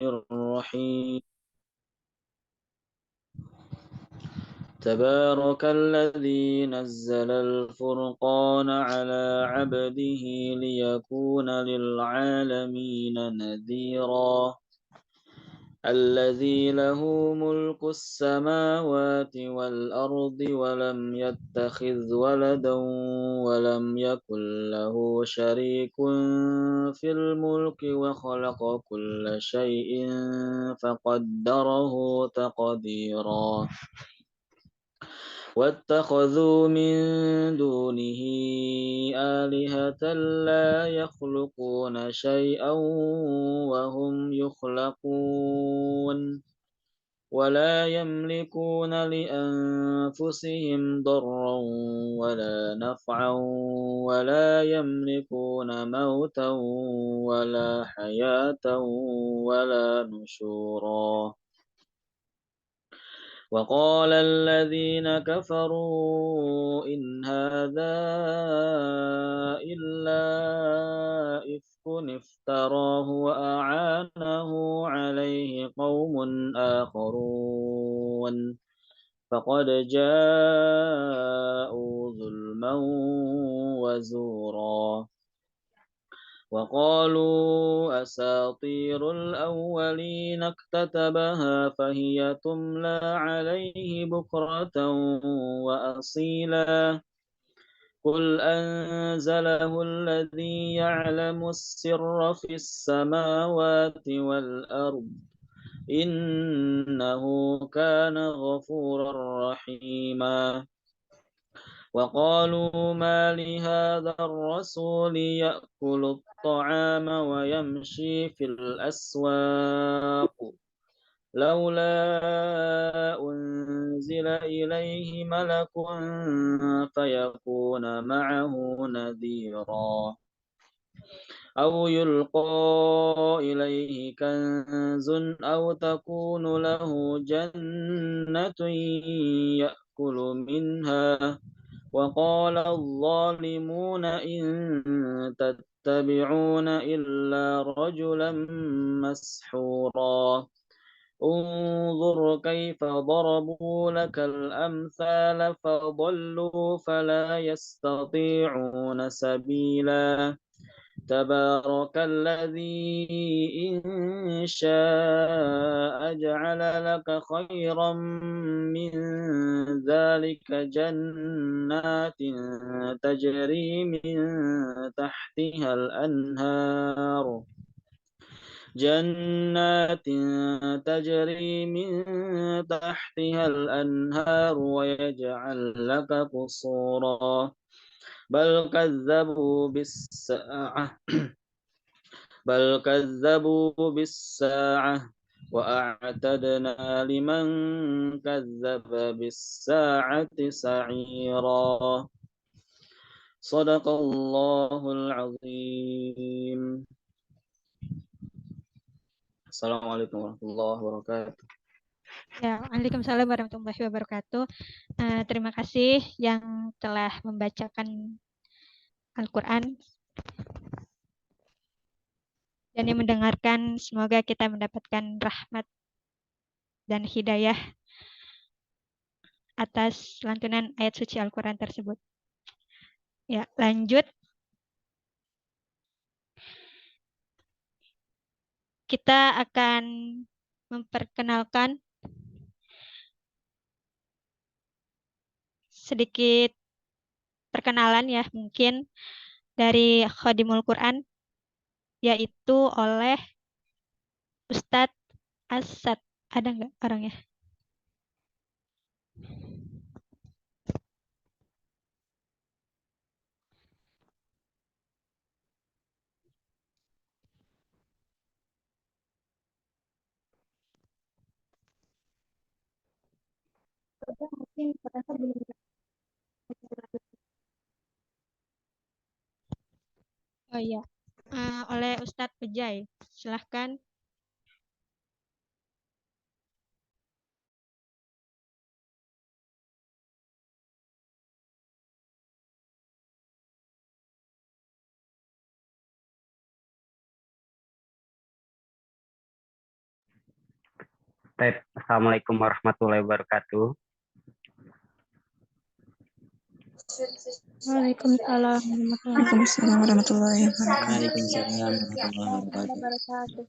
الرحيم. تبارك الذي نزل الفرقان على عبده ليكون للعالمين نذيرا. الذي له ملك السماوات والأرض ولم يتخذ ولدا ولم يكن له شريك في الملك وخلق كل شيء فقدره تقديرا. واتخذوا من دونه آلهة لا يخلقون شيئا وهم يخلقون ولا يملكون لأنفسهم ضرا ولا نفعا ولا يملكون موتا ولا حياة ولا نشورا. وقال الذين كفروا إن هذا إلا إفك افتراه وأعانه عليه قوم آخرون فقد جاءوا ظلما وزورا. وقالوا أساطير الأولين اكتتبها فهي تملى عليه بكرة وأصيلا. قل أنزله الذي يعلم السر في السماوات والأرض إنه كان غفورا رحيما. وقالوا ما لهذا الرسول يأكل الطعام ويمشي في الأسواق لولا أنزل إليه ملك فيكون معه نذيرا. أو يلقى إليه كنز أو تكون له جنة يأكل منها. وقال الظالمون إن تتبعون إلا رجلا مسحورا. انظر كيف ضربوا لك الأمثال فضلوا فلا يستطيعون سبيلا. تبارك الذي إن شاء جعل لك خيرا من ذلك تجري من تحتها الأنهار جنات تجري من تحتها الأنهار ويجعل لك قصورا. بل كذبوا بالساعة بل كذبوا بالساعة وأعتدنا لمن كذب بالساعة سعيرا. صدق الله العظيم. السلام عليكم ورحمة الله وبركاته. Ya, Waalaikumsalam warahmatullahi wabarakatuh. Terima kasih yang telah membacakan Al-Quran dan yang mendengarkan. Semoga kita mendapatkan rahmat dan hidayah atas lantunan ayat suci Al-Quran tersebut. Ya, lanjut. Kita akan memperkenalkan sedikit perkenalan ya, mungkin dari Khadimul Quran, yaitu oleh Ustadz Asad. Ada nggak orangnya? Mungkin Profesor belum. Oh iya, oleh Ustadz Pejai. Silahkan. Baik, Assalamualaikum warahmatullahi wabarakatuh. Waalaikumsalam warahmatullahi wabarakatuh. Waalaikumsalam warahmatullahi wabarakatuh.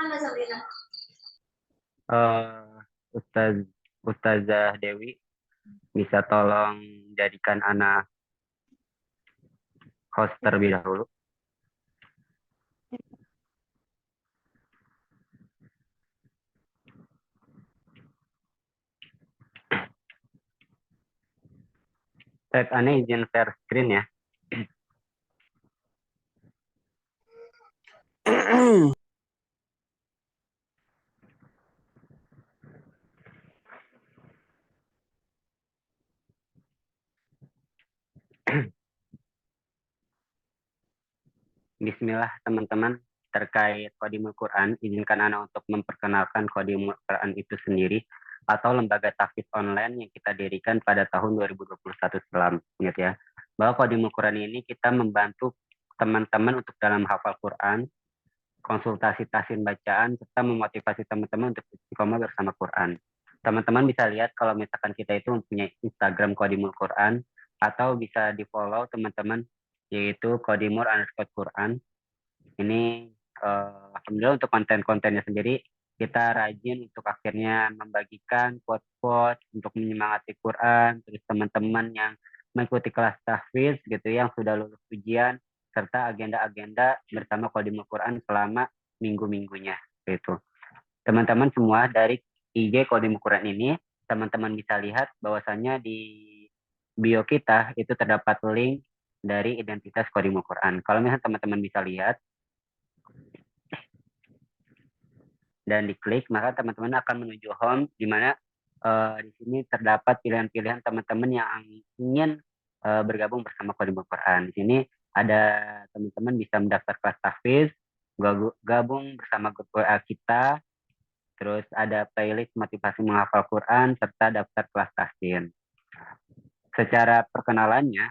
wabarakatuh. Ustaz Ustazah Dewi bisa tolong jadikan anak host terlebih dahulu. Baik, Ana izin share screen ya. Bismillah teman-teman, terkait Qadimul Quran, izinkan Ana untuk memperkenalkan Qadimul Quran itu sendiri atau lembaga tahfiz online yang kita dirikan pada tahun 2021 silam. Ingat ya, bahwa Qadimul Quran ini kita membantu teman-teman untuk dalam hafal Quran, konsultasi tahsin bacaan, serta memotivasi teman-teman untuk istiqomah bersama Quran. Teman-teman bisa lihat kalau misalkan kita itu mempunyai Instagram Qadimul Quran, atau bisa di-follow teman-teman, yaitu Qadimur_Quran. Ini alhamdulillah untuk konten-kontennya sendiri, kita rajin untuk akhirnya membagikan quote-quote untuk menyemangati Quran, terus teman-teman yang mengikuti kelas tahfiz gitu yang sudah lulus ujian, serta agenda-agenda bersama Qadimul Quran selama minggu-minggunya gitu. Teman-teman semua dari IG Qadimul Quran ini, teman-teman bisa lihat bahwasannya di bio kita itu terdapat link dari identitas Qadimul Quran. Kalau misalnya teman-teman bisa lihat dan diklik, maka teman-teman akan menuju home, di mana di sini terdapat pilihan-pilihan teman-teman yang ingin bergabung bersama Qadimul Quran. Di sini ada teman-teman bisa mendaftar kelas tahfiz, gabung bersama grup WA kita, terus ada playlist motivasi menghafal Quran, serta daftar kelas tahsin. Secara perkenalannya,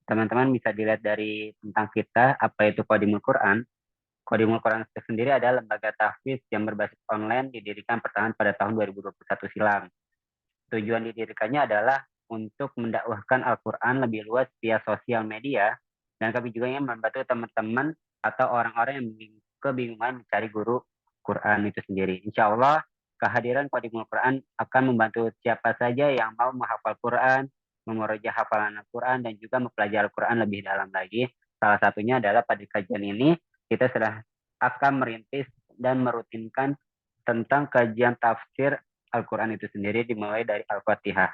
teman-teman bisa dilihat dari tentang kita, apa itu Qadimul Quran. Qadimul Quran itu sendiri adalah lembaga tahfiz yang berbasis online didirikan pertengahan pada tahun 2021 silam. Tujuan didirikannya adalah untuk mendakwahkan Al-Quran lebih luas via sosial media, dan kami juga ingin membantu teman-teman atau orang-orang yang kebingungan mencari guru Quran itu sendiri. Insya Allah, kehadiran Qadimul Quran akan membantu siapa saja yang mau menghafal Quran, memurojaah hafalan Al-Quran, dan juga mempelajari Al-Quran lebih dalam lagi. Salah satunya adalah pada kajian ini, kita sudah akan merintis dan merutinkan tentang kajian tafsir Al-Quran itu sendiri, dimulai dari Al-Fatihah.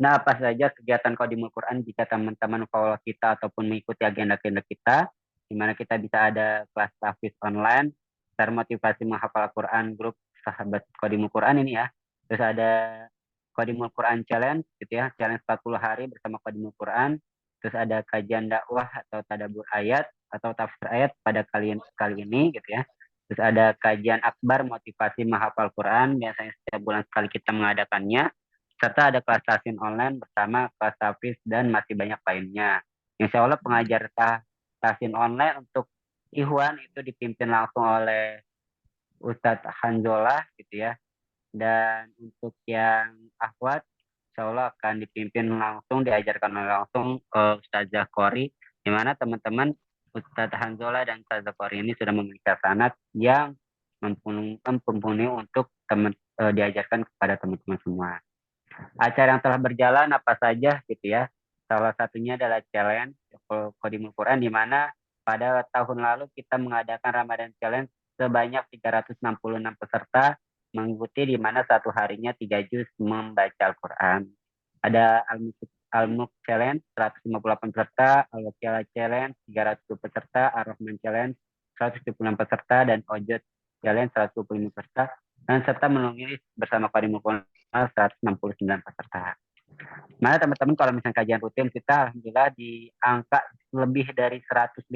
Nah, apa saja kegiatan Qadimul Quran jika teman-teman follow kita ataupun mengikuti agenda-agenda kita, di mana kita bisa ada kelas tahfiz online, termotivasi menghafal Al-Quran, grup sahabat Qadimul Quran ini ya. Terus ada Qadimul Quran Challenge gitu ya, challenge 40 hari bersama Qadimul Quran. Terus ada kajian dakwah atau tadabbur ayat atau tafsir ayat pada kali ini gitu ya. Terus ada kajian akbar motivasi menghafal Quran, biasanya setiap bulan sekali kita mengadakannya. Serta ada kelas tahsin online bersama kelas tahfiz dan masih banyak lainnya. Insya Allah pengajar tahsin online untuk Ikhwan itu dipimpin langsung oleh Ustadz Hanzolah gitu ya. Dan untuk yang akhwat, insya Allah akan dipimpin langsung, diajarkan langsung Ustazah Kori, di mana teman-teman Ustadz Hanzola dan Ustazah Kori ini sudah memiliki sanad yang mumpuni untuk diajarkan kepada teman-teman semua. Acara yang telah berjalan apa saja gitu ya. Salah satunya adalah challenge Qadimul Quran, di mana pada tahun lalu kita mengadakan Ramadan Challenge sebanyak 366 peserta mengikuti, di mana satu harinya 3 juz membaca Al-Quran. Ada Al-Mulk Challenge 158 peserta, Al-Wakilah Challenge 320 peserta, Ar-Rahman Challenge 176 peserta, dan Ojot Challenge 125 peserta, dan serta menulis bersama Qadimul Quran 169 peserta. Mana teman-teman kalau misalnya kajian rutin kita alhamdulillah di angka lebih dari 150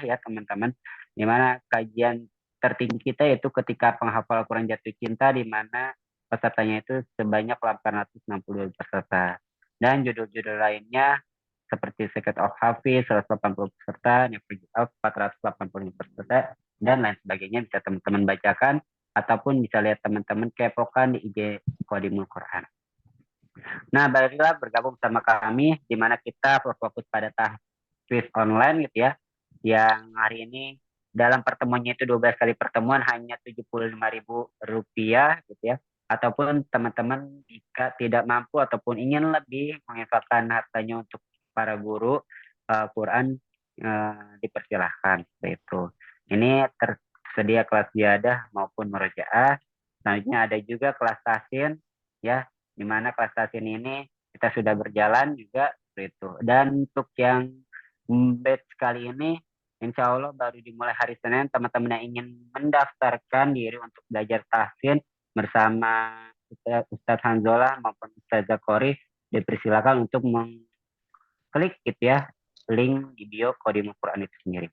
ya teman-teman. Di mana kajian tertinggi kita yaitu ketika penghafal Al-Quran jatuh cinta, di mana pesertanya itu sebanyak 862 peserta. Dan judul-judul lainnya seperti Secret of Hafiz 180 peserta, Never Give Up 485 peserta, dan lain sebagainya bisa teman-teman bacakan ataupun bisa lihat teman-teman kepokan di IG Qadimul Quran. Nah, baiklah bergabung sama kami di mana kita berfokus pada tahfiz online gitu ya. Yang hari ini dalam pertemuannya itu 12 kali pertemuan hanya Rp75.000 gitu ya. Ataupun teman-teman jika tidak mampu ataupun ingin lebih menginfakkan hartanya untuk para guru Quran dipersilahkan seperti itu. Ini tersedia kelas ziyadah maupun murojaah. Selanjutnya ada juga kelas tahsin ya, di mana kelas tahsin ini kita sudah berjalan juga seperti itu. Dan untuk yang batch kali ini insya Allah baru dimulai hari Senin. Teman-teman yang ingin mendaftarkan diri untuk belajar tahsin bersama Ustadz Hanzola maupun Ustadz Zakori dipersilakan untuk mengklik gitu ya link di bio Qadimul Quran itu sendiri.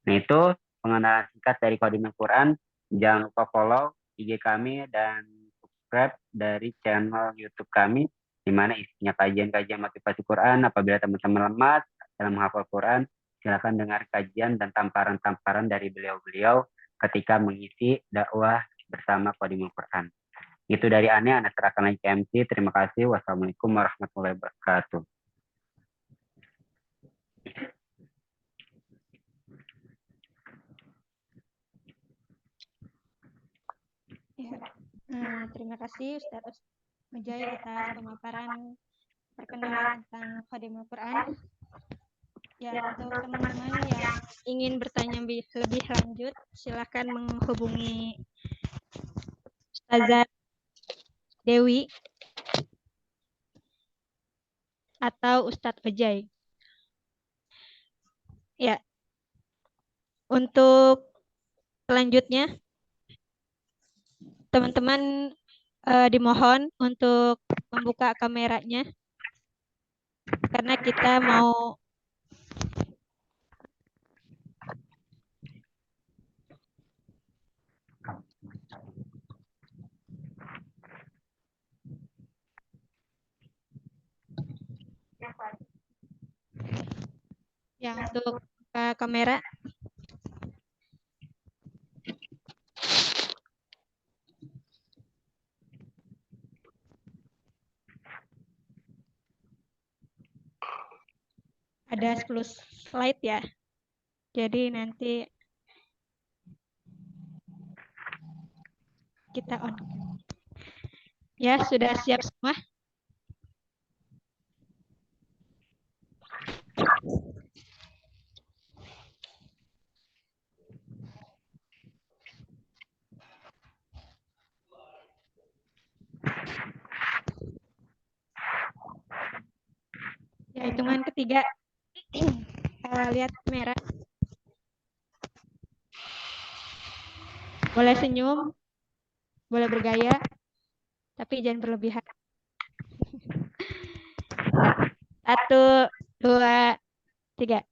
Nah itu pengenalan singkat dari Qadimul Quran. Jangan lupa follow IG kami dan subscribe dari channel YouTube kami di mana isinya kajian-kajian motivasi Quran. Apabila teman-teman lemah dalam menghafal Quran, silakan dengar kajian dan tamparan-tamparan dari beliau-beliau ketika mengisi dakwah bersama Qadimul Quran. Itu dari Anda serahkan lagi ke MC. Terima kasih. Wassalamualaikum warahmatullahi wabarakatuh. Ya. Terima kasih Ustadz Mujahid atas pemaparan perkenalan tentang Qadimul Quran. Ya, untuk teman-teman yang ingin bertanya lebih lanjut, silakan menghubungi Ustazah Dewi atau Ustadz Ojai. Ya, untuk selanjutnya teman-teman dimohon untuk membuka kameranya karena kita mau ya untuk kamera. Ada 10 slide ya. Jadi nanti kita on. Ya, sudah siap semua? Ya, hitungan ketiga. Lihat kamera. Boleh senyum, boleh bergaya, tapi jangan berlebihan. 1, 2, 3.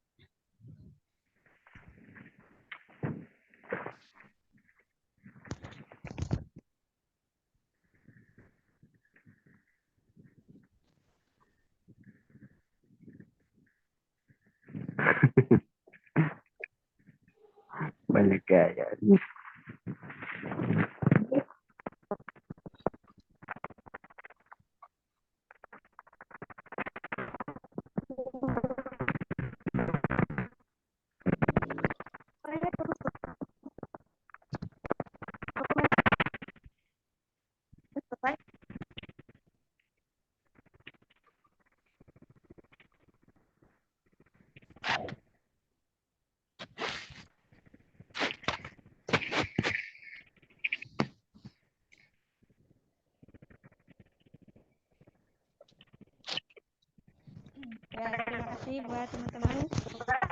Banyak gaya. Ya, terima kasih buat teman-teman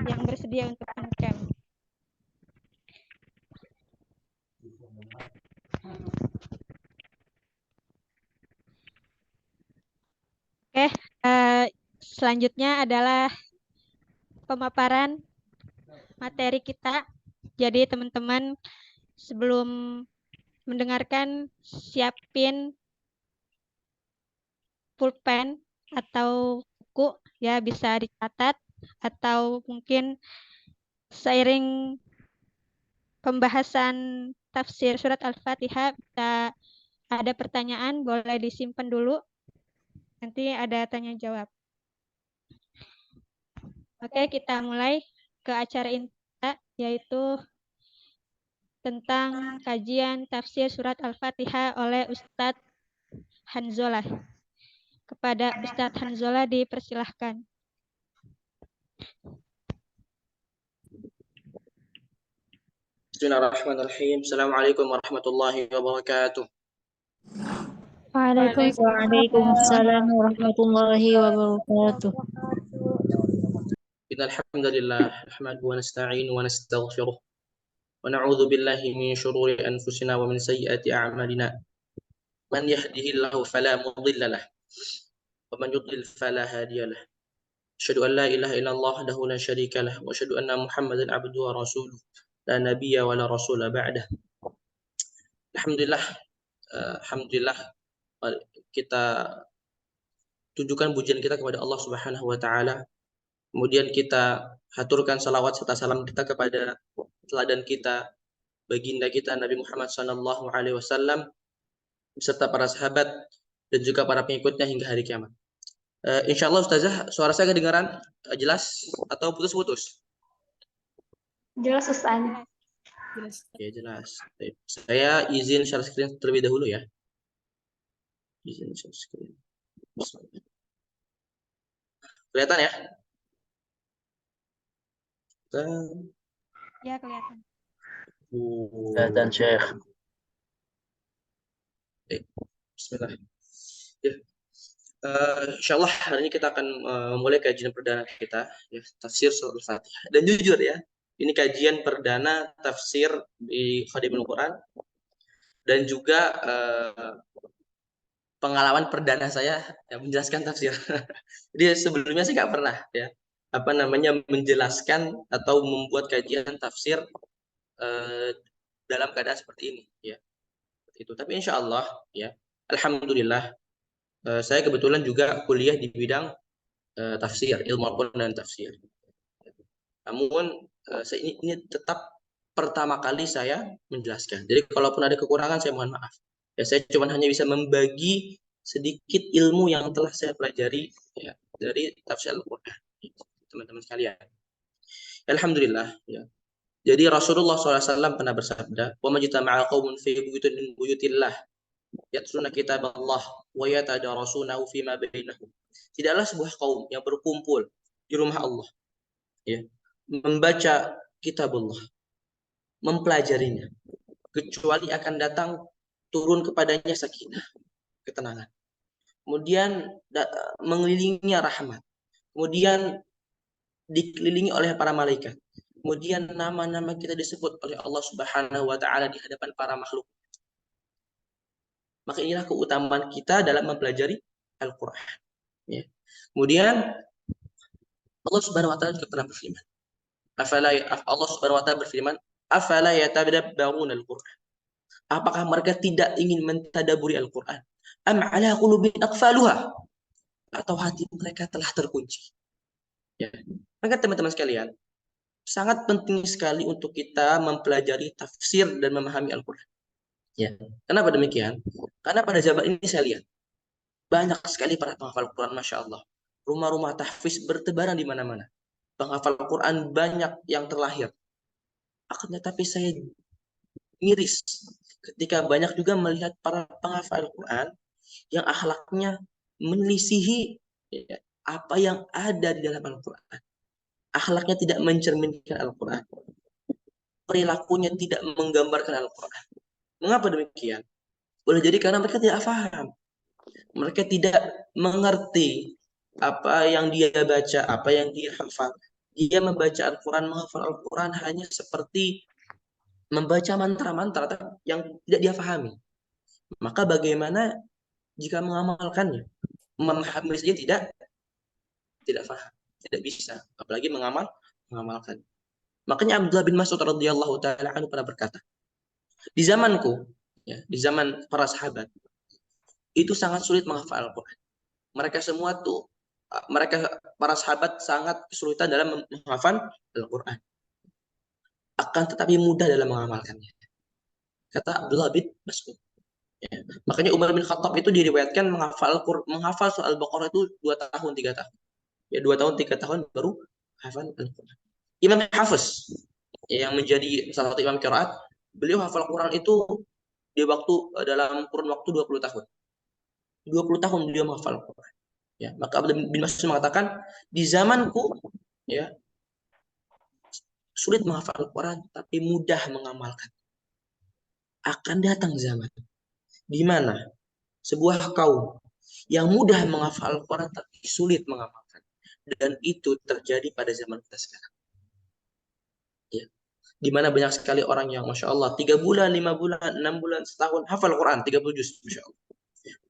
yang bersedia untuk on-cam. Oke, selanjutnya adalah pemaparan materi kita. Jadi teman-teman sebelum mendengarkan siapin pulpen atau buku Ya, bisa dicatat atau mungkin seiring pembahasan tafsir surat Al-Fatihah bisa ada pertanyaan, boleh disimpan dulu. Nanti ada tanya jawab. Oke, kita mulai ke acara inti kita, yaitu tentang kajian tafsir surat Al-Fatihah oleh Ustadz Hanzolah. Kepada Ustadz Hanzolah dipersilahkan. Bismillahirrahmanirrahim. Assalamualaikum warahmatullahi wabarakatuh. Waalaikumsalam warahmatullahi wabarakatuh. Innal hamdalillah nahmaduhu wa nasta'inu wa nastaghfiruh wa na'udzu billahi min shururi anfusina wa min sayyiati a'malina. Man yahdihillahu fala mudilla lahu wa man yudlil fala hadiya lahu. Asyhadu an la ilaha illallah wahdahu la syarika lahu wa asyhadu anna Muhammadan abduhu wa rasuluh. La nabiyya wa la rasula ba'dah. Alhamdulillah, alhamdulillah kita tujukan pujian kita kepada Allah Subhanahu wa taala. Kemudian kita haturkan salawat serta salam kita kepada teladan kita, baginda kita Nabi Muhammad sallallahu alaihi wasallam beserta para sahabat dan juga para pengikutnya hingga hari kiamat. Insyaallah Ustazah, suara saya kedengaran jelas atau putus-putus? Jelas Ustaz. Jelas. Oke, jelas. Baik. Saya izin share screen terlebih dahulu ya. Izin share screen. Kelihatan ya? Ya, kelihatan. Dan Syekh. Bismillah. Ya. Insyaallah hari ini kita akan memulai kajian perdana kita ya, tafsir surat Al-Fatihah. Dan jujur ya, ini kajian perdana tafsir di Khadimul Quran dan juga pengalaman perdana saya yang menjelaskan tafsir. Jadi sebelumnya saya nggak pernah ya menjelaskan atau membuat kajian tafsir dalam keadaan seperti ini ya. Itu. Tapi insya Allah ya, alhamdulillah saya kebetulan juga kuliah di bidang tafsir, ilmu Al-Quran dan tafsir. Namun ini tetap pertama kali saya menjelaskan. Jadi kalaupun ada kekurangan saya mohon maaf. Ya, saya cuma hanya bisa membagi sedikit ilmu yang telah saya pelajari ya, dari tafsir Al-Quran, teman-teman sekalian. Alhamdulillah ya. Jadi Rasulullah SAW pernah bersabda, "Wa majtama'a qaumun fi buyutin min buyutillah yatluna kitaballah wa yatadarasunahu fima bainahum." Tidaklah sebuah kaum yang berkumpul di rumah Allah ya, membaca kitabullah, mempelajarinya, kecuali akan datang turun kepadanya sakinah, ketenangan. Kemudian mengelilinginya rahmat. Kemudian dikelilingi oleh para malaikat. Kemudian nama-nama kita disebut oleh Allah Subhanahu wa taala di hadapan para makhluk. Maka inilah keutamaan kita dalam mempelajari Al-Qur'an. Ya. Kemudian Allah Subhanahu wa taala juga pernah berfirman. Allah Subhanahu wa taala berfirman, "Afala yatadabbaruna al-Qur'an?" Apakah mereka tidak ingin mentadaburi Al-Qur'an? Am ala qulubin aqfaluha? Atau hati mereka telah terkunci? Ya. Maka teman-teman sekalian, sangat penting sekali untuk kita mempelajari tafsir dan memahami Al-Qur'an. Ya. Kenapa demikian? Karena pada zaman ini saya lihat banyak sekali para penghafal Al-Qur'an, masya Allah. Rumah-rumah tahfiz bertebaran di mana-mana. Penghafal Al-Qur'an banyak yang terlahir. Akan tetapi saya miris ketika banyak juga melihat para penghafal Al-Quran yang akhlaknya menelisihi ya, apa yang ada di dalam Al-Quran. Akhlaknya tidak mencerminkan Al-Quran. Perilakunya tidak menggambarkan Al-Quran. Mengapa demikian? Boleh jadi karena mereka tidak paham. Mereka tidak mengerti apa yang dia baca, apa yang dia hafal. Dia membaca Al-Quran, menghafal Al-Quran hanya seperti membaca mantra-mantra yang tidak dia pahami. Maka bagaimana jika mengamalkannya? Memahami saja tidak paham, tidak bisa, apalagi mengamalkan. Makanya Abdullah bin Mas'ud radhiyallahu taala anhu pernah berkata, di zamanku, ya, di zaman para sahabat, itu sangat sulit menghafal Al-Quran. Mereka semua tuh para sahabat sangat kesulitan dalam menghafal Al-Quran. Akan tetapi mudah dalam mengamalkannya. Kata Abdullah bin Mas'ud. Ya. Makanya Umar bin Khattab itu diriwayatkan menghafal soal Al-Baqarah itu 2 tahun 3 tahun. Ya 2 tahun 3 tahun baru hafal Al-Quran. Imam Hafiz yang menjadi salah satu imam qiraat, beliau hafal Quran itu di dalam kurun waktu 20 tahun. 20 tahun beliau menghafal Quran. Ya, maka Abdullah bin Mas'ud mengatakan, di zamanku ya sulit menghafal Al-Quran tapi mudah mengamalkan. Akan datang zaman di mana sebuah kaum yang mudah menghafal Al-Quran tapi sulit mengamalkan. Dan itu terjadi pada zaman kita sekarang. Ya. Di mana banyak sekali orang yang Masya Allah 3 bulan, 5 bulan, 6 bulan, setahun hafal Quran 30 juz, Masya Allah.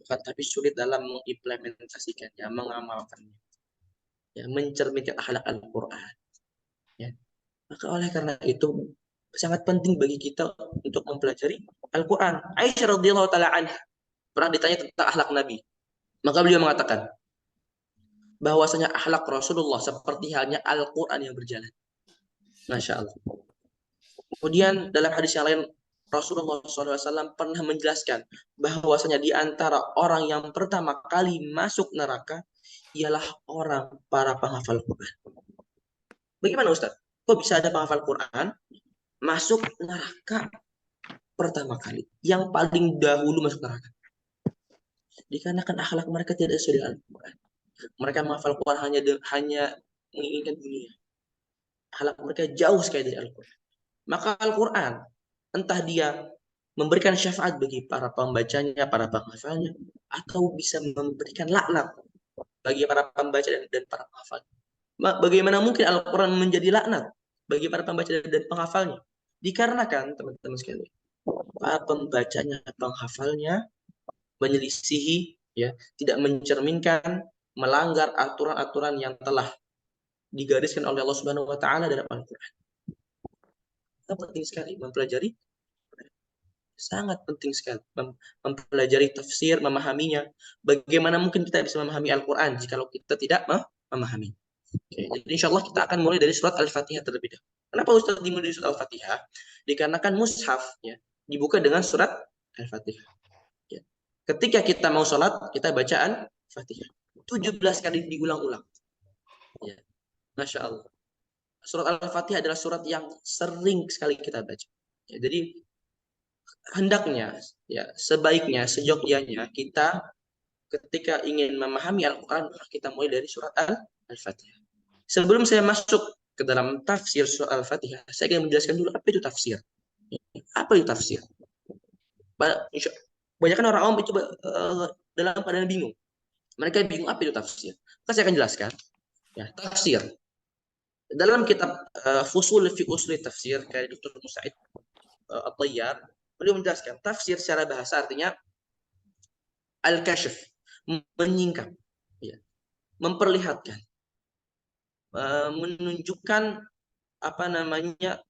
Tapi sulit dalam mengimplementasikannya, mengamalkannya. Ya, mencerminkan akhlak Al-Quran. Ya. Maka oleh karena itu sangat penting bagi kita untuk mempelajari Al-Quran. Aisyah radhiyallahu taala anha pernah ditanya tentang akhlak Nabi. Maka beliau mengatakan bahwasanya akhlak Rasulullah seperti halnya Al-Quran yang berjalan. Masya Allah. Kemudian dalam hadis yang lain Rasulullah SAW pernah menjelaskan bahwasanya di antara orang yang pertama kali masuk neraka ialah para penghafal Quran. Bagaimana Ustaz? Kok bisa ada penghafal Quran masuk neraka pertama kali? Yang paling dahulu masuk neraka. Dikarenakan akhlak mereka tidak sesuai dengan Al-Quran. Mereka menghafal Quran hanya menginginkan dunia. Akhlak mereka jauh sekali dari Al-Quran. Maka Al-Quran, entah dia memberikan syafaat bagi para pembacanya, para penghafalnya, atau bisa memberikan laknat bagi para pembaca dan para penghafal. Bagaimana mungkin Al-Quran menjadi laknat bagi para pembaca dan penghafalnya? Dikarenakan, teman-teman sekalian, para pembacanya, penghafalnya menyelisihi, ya, tidak mencerminkan, melanggar aturan-aturan yang telah digariskan oleh Allah Subhanahu wa taala dalam Al-Quran. Penting sekali mempelajari, sangat penting sekali mempelajari tafsir, memahaminya. Bagaimana mungkin kita bisa memahami Al-Quran jika kita tidak memahami? Oke, jadi insya Allah kita akan mulai dari surat Al-Fatihah terlebih dahulu. Kenapa Ustaz dimulai dari surat Al-Fatihah? Dikarenakan mushaf ya dibuka dengan surat Al-Fatihah. Ya. Ketika kita mau sholat, kita bacaan Fatihah 17 kali diulang-ulang. Ya. Masya Allah. Surat Al-Fatihah adalah surat yang sering sekali kita baca. Ya, jadi hendaknya, ya sebaiknya, seyogyanya kita ketika ingin memahami Al-Quran, kita mulai dari surat Al-Fatihah. Sebelum saya masuk ke dalam tafsir surat Al-Fatihah, saya ingin menjelaskan dulu apa itu tafsir. Apa itu tafsir? Banyak orang awam itu dalam keadaan bingung. Mereka bingung apa itu tafsir. Maka saya akan jelaskan. Ya, tafsir. Dalam kitab Fusul fi Usuli Tafsir kayak Dr. Musaid At-Tayyar, beliau menjelaskan tafsir secara bahasa artinya al-kashf, menyingkap, ya, memperlihatkan, menunjukkan apa namanya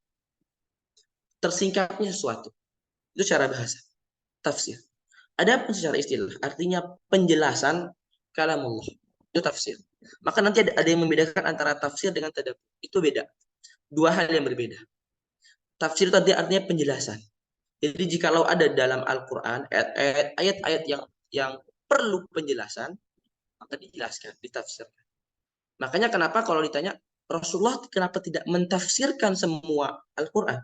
tersingkapnya sesuatu. Itu secara bahasa tafsir. Adapun secara istilah artinya penjelasan kalamullah. Itu tafsir. Maka nanti ada yang membedakan antara tafsir dengan tadabbur. Itu beda. Dua hal yang berbeda. Tafsir itu artinya penjelasan. Jadi jikalau ada dalam Al-Quran ayat-ayat yang perlu penjelasan, maka dijelaskan, ditafsirkan. Makanya kenapa kalau ditanya Rasulullah kenapa tidak mentafsirkan semua Al-Quran?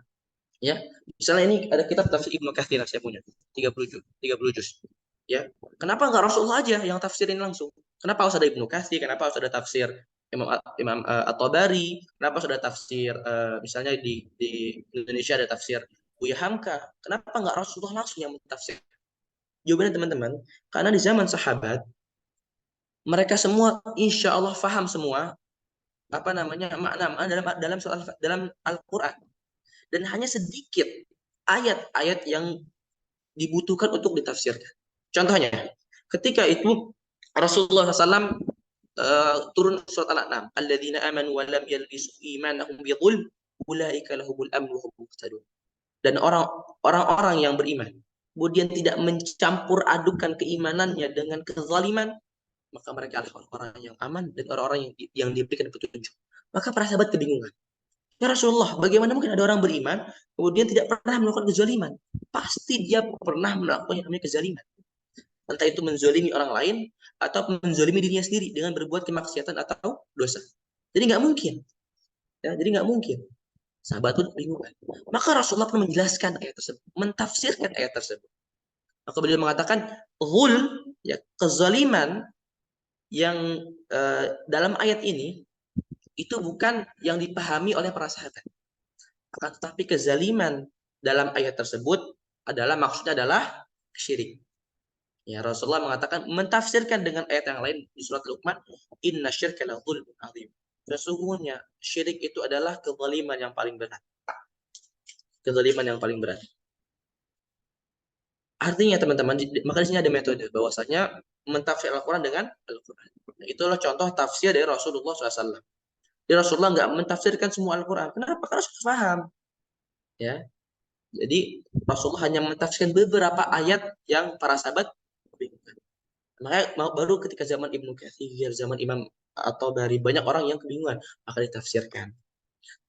Ya, misalnya ini ada kitab tafsir Ibnu Katsir saya punya 30 juz. Ya, kenapa nggak Rasulullah aja yang tafsirin langsung? Kenapa harus ada Ibnu Katsir? Kenapa harus ada tafsir Imam At-Tabari? Kenapa harus ada tafsir misalnya di Indonesia ada tafsir Buya Hamka? Kenapa nggak Rasulullah langsung yang mentafsir? Jawabannya teman-teman, karena di zaman sahabat mereka semua insya Allah faham semua apa namanya makna dalam Al-Quran, dan hanya sedikit ayat-ayat yang dibutuhkan untuk ditafsirkan. Contohnya, ketika itu Rasulullah SAW turun surat Al-An'am, alladzina amanu wa lam yalbisu imanahum bidzulm ulaika lahumul amn wa hum muhtadun. Dan orang-orang yang beriman kemudian tidak mencampur adukan keimanannya dengan kezaliman, maka mereka adalah orang-orang yang aman dan orang-orang yang diberikan petunjuk. Maka para sahabat kebingungan. Ya Rasulullah, bagaimana mungkin ada orang beriman kemudian tidak pernah melakukan kezaliman? Pasti dia pernah melakukan yang namanya kezaliman. Entah itu menzalimi orang lain atau menzalimi dirinya sendiri dengan berbuat kemaksiatan atau dosa. Jadi nggak mungkin. Ya, jadi nggak mungkin. Sahabat pun bingung. Maka Rasulullah pun menjelaskan ayat tersebut, mentafsirkan ayat tersebut. Maka beliau mengatakan, "Ghul", ya, kezaliman yang dalam ayat ini itu bukan yang dipahami oleh para sahabat. Akan tetapi kezaliman dalam ayat tersebut adalah maksudnya adalah syirik. Ya, Rasulullah mengatakan mentafsirkan dengan ayat yang lain di surat Luqman, "Inna syirka la dzulmun adzim." Sesungguhnya syirik itu adalah kezaliman yang paling berat. Kezaliman yang paling berat. Artinya teman-teman, maka di sini ada metode bahwasanya mentafsir Al-Qur'an dengan Al-Qur'an. Nah, itulah contoh tafsir dari Rasulullah SAW. Jadi Rasulullah nggak mentafsirkan semua Al-Quran. Kenapa? Karena sudah paham. Ya. Jadi Rasulullah hanya mentafsirkan beberapa ayat yang para sahabat kebingungan. Makanya baru ketika zaman Ibnu Katsir, zaman Imam atau dari banyak orang yang kebingungan, maka ditafsirkan.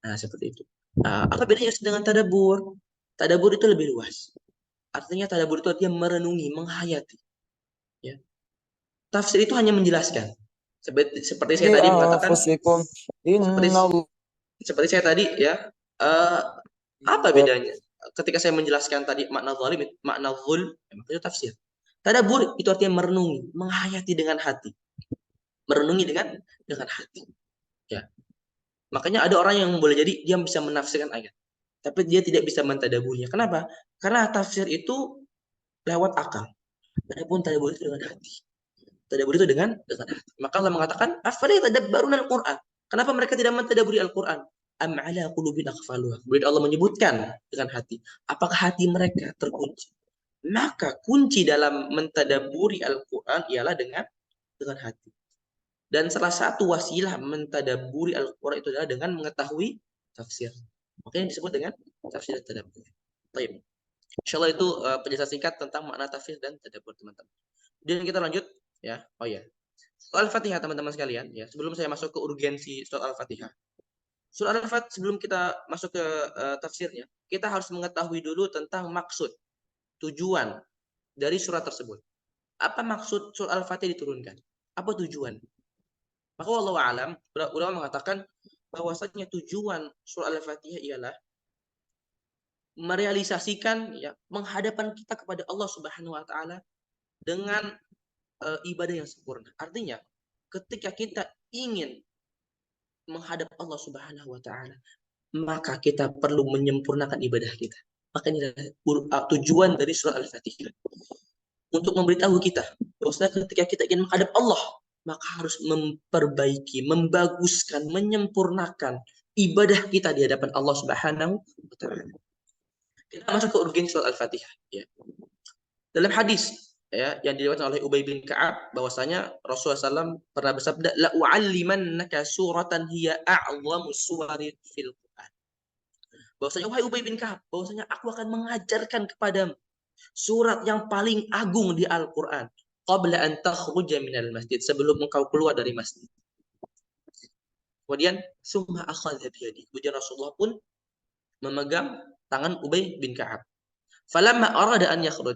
Nah, seperti itu. Nah, apa bedanya dengan tadabbur? Tadabbur itu lebih luas. Artinya tadabbur itu artinya merenungi, menghayati. Ya. Tafsir itu hanya menjelaskan. Seperti saya tadi mengatakan, seperti saya tadi ya, apa bedanya? Ketika saya menjelaskan tadi makna zalim, makna zul, itu tafsir. Tadabbur itu artinya merenungi, menghayati dengan hati. Merenungi dengan hati. Ya. Makanya ada orang yang boleh jadi dia bisa menafsirkan ayat, tapi dia tidak bisa mentadaburnya. Kenapa? Karena tafsir itu lewat akal. Adapun tadabbur itu dengan hati. Tadabbur itu dengan hati. Maka Allah mengatakan, "Afala yatadabbaruna al-Qur'an?" Kenapa mereka tidak mentadabburi Al-Qur'an? Am ala qulubin aqfaluha. Kemudian Allah menyebutkan dengan hati. Apakah hati mereka terkunci? Maka kunci dalam mentadabburi Al-Qur'an ialah dengan hati. Dan salah satu wasilah mentadabburi Al-Qur'an itu adalah dengan mengetahui tafsir. Makanya disebut dengan tafsir dan tadabbur. Baik. Insyaallah itu penjelasan singkat tentang makna tafsir dan tadabbur, teman-teman. Dan kita lanjut ya. Oh ya. Soal Al-Fatihah teman-teman sekalian ya. Sebelum saya masuk ke urgensi soal Al-Fatihah. Surah Al-Fatihah sebelum kita masuk ke tafsirnya, kita harus mengetahui dulu tentang maksud, tujuan dari surat tersebut. Apa maksud surah Al-Fatihah diturunkan? Apa tujuan? Maka wallahu alam, ulama mengatakan bahwasanya tujuan surah Al-Fatihah ialah merealisasikan ya menghadapkan kita kepada Allah Subhanahu wa taala dengan ibadah yang sempurna. Artinya, ketika kita ingin menghadap Allah Subhanahu wa taala, maka kita perlu menyempurnakan ibadah kita. Makanya tujuan dari surah Al-Fatihah untuk memberitahu kita bahwa ketika kita ingin menghadap Allah, maka harus memperbaiki, membaguskan, menyempurnakan ibadah kita di hadapan Allah Subhanahu wa taala. Kita masuk ke urgensi surah Al-Fatihah ya. Dalam hadis ya yang diriwayatkan oleh Ubay bin Ka'ab bahwasanya Rasulullah SAW pernah bersabda, "La u'allimannaka suratan hiya a'zamu suwari fil Qur'an." Bahwasanya wahai Ubay bin Ka'ab, bahwasanya aku akan mengajarkan kepadamu surat yang paling agung di Al-Qur'an qabla an takhruja minal masjid, sebelum engkau keluar dari masjid. Kemudian summa akhadha biyadi. Kemudian Rasulullah pun memegang tangan Ubay bin Ka'ab. Falamma arada an yakhruj,